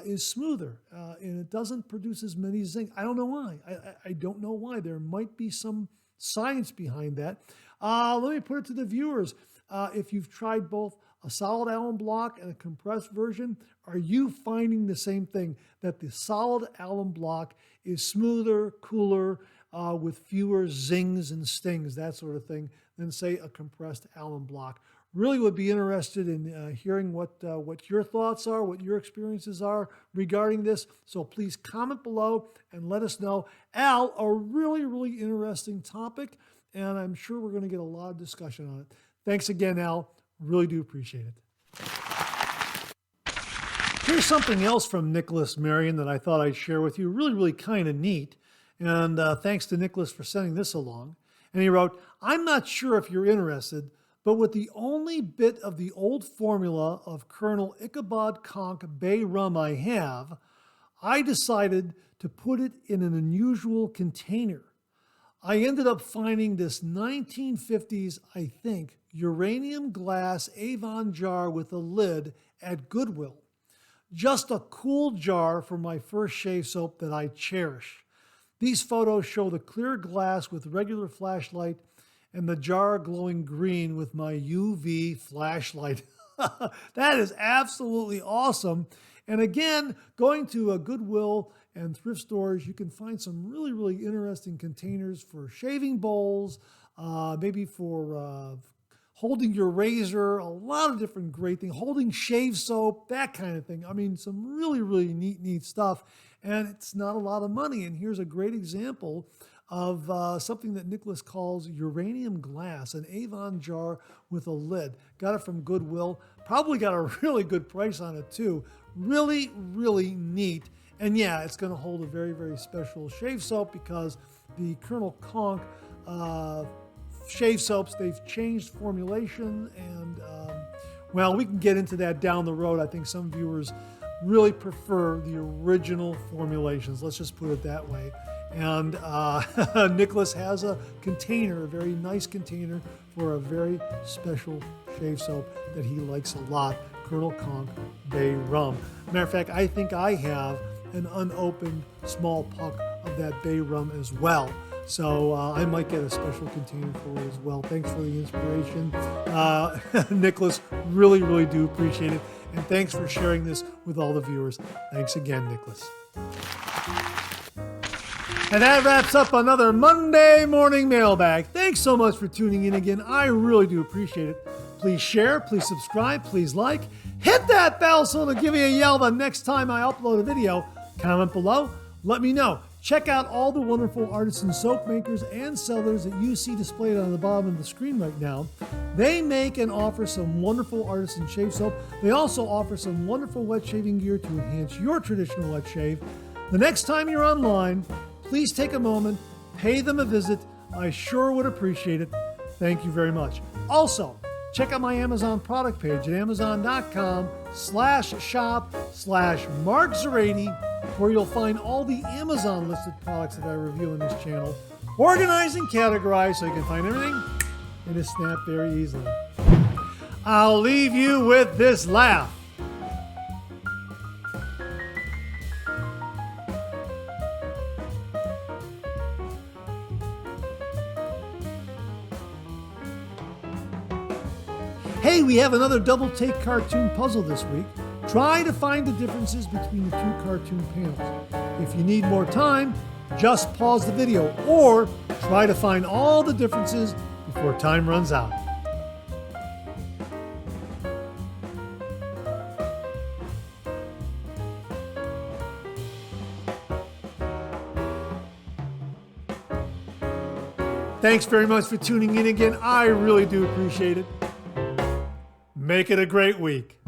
is smoother and it doesn't produce as many zing. I don't know why. I don't know why. There might be some science behind that. Let me put it to the viewers. If you've tried both a solid alum block and a compressed version, are you finding the same thing, that the solid alum block is smoother, cooler, with fewer zings and stings, that sort of thing, than say a compressed alum block? Really would be interested in hearing what your thoughts are, what your experiences are regarding this. So please comment below and let us know. Al, a really, really interesting topic, and I'm sure we're going to get a lot of discussion on it. Thanks again, Al. Really do appreciate it. Here's something else from Nicholas Marion that I thought I'd share with you. Really, really kind of neat. And thanks to Nicholas for sending this along. And he wrote, I'm not sure if you're interested, but with the only bit of the old formula of Colonel Ichabod Conk Bay rum I have, I decided to put it in an unusual container. I ended up finding this 1950s, I think, uranium glass Avon jar with a lid at Goodwill. Just a cool jar for my first shave soap that I cherish. These photos show the clear glass with regular flashlight and the jar glowing green with my UV flashlight. That is absolutely awesome. And again, going to a Goodwill and thrift stores, you can find some really, really interesting containers for shaving bowls, maybe for holding your razor, a lot of different great things, holding shave soap, that kind of thing. I mean, some really, really neat stuff. And it's not a lot of money. And here's a great example of something that Nicholas calls uranium glass, an Avon jar with a lid. Got it from Goodwill. Probably got a really good price on it too. Really, really neat. And yeah, it's going to hold a very, very special shave soap because the Colonel Conk shave soaps, they've changed formulation. And well, we can get into that down the road. I think some viewers really prefer the original formulations. Let's just put it that way. And Nicholas has a container, a very nice container for a very special shave soap that he likes a lot, Colonel Conk Bay Rum. Matter of fact, I think I have an unopened small puck of that Bay Rum as well. So I might get a special container for it as well. Thanks for the inspiration. Nicholas, really, really do appreciate it. And thanks for sharing this with all the viewers. Thanks again, Nicholas. And that wraps up another Monday Morning Mailbag. Thanks so much for tuning in again. I really do appreciate it. Please share, please subscribe, please like. Hit that bell so it'll give you a yell the next time I upload a video. Comment below. Let me know. Check out all the wonderful artisan soap makers and sellers that you see displayed on the bottom of the screen right now. They make and offer some wonderful artisan shave soap. They also offer some wonderful wet shaving gear to enhance your traditional wet shave. The next time you're online, please take a moment, pay them a visit. I sure would appreciate it. Thank you very much. Also, check out my Amazon product page at amazon.com/shop/Mark Szorady, where you'll find all the Amazon listed products that I review in this channel, organized and categorized so you can find everything in a snap very easily. I'll leave you with this laugh. Hey, we have another double take cartoon puzzle this week. Try to find the differences between the two cartoon panels. If you need more time, just pause the video or try to find all the differences before time runs out. Thanks very much for tuning in again. I really do appreciate it. Make it a great week.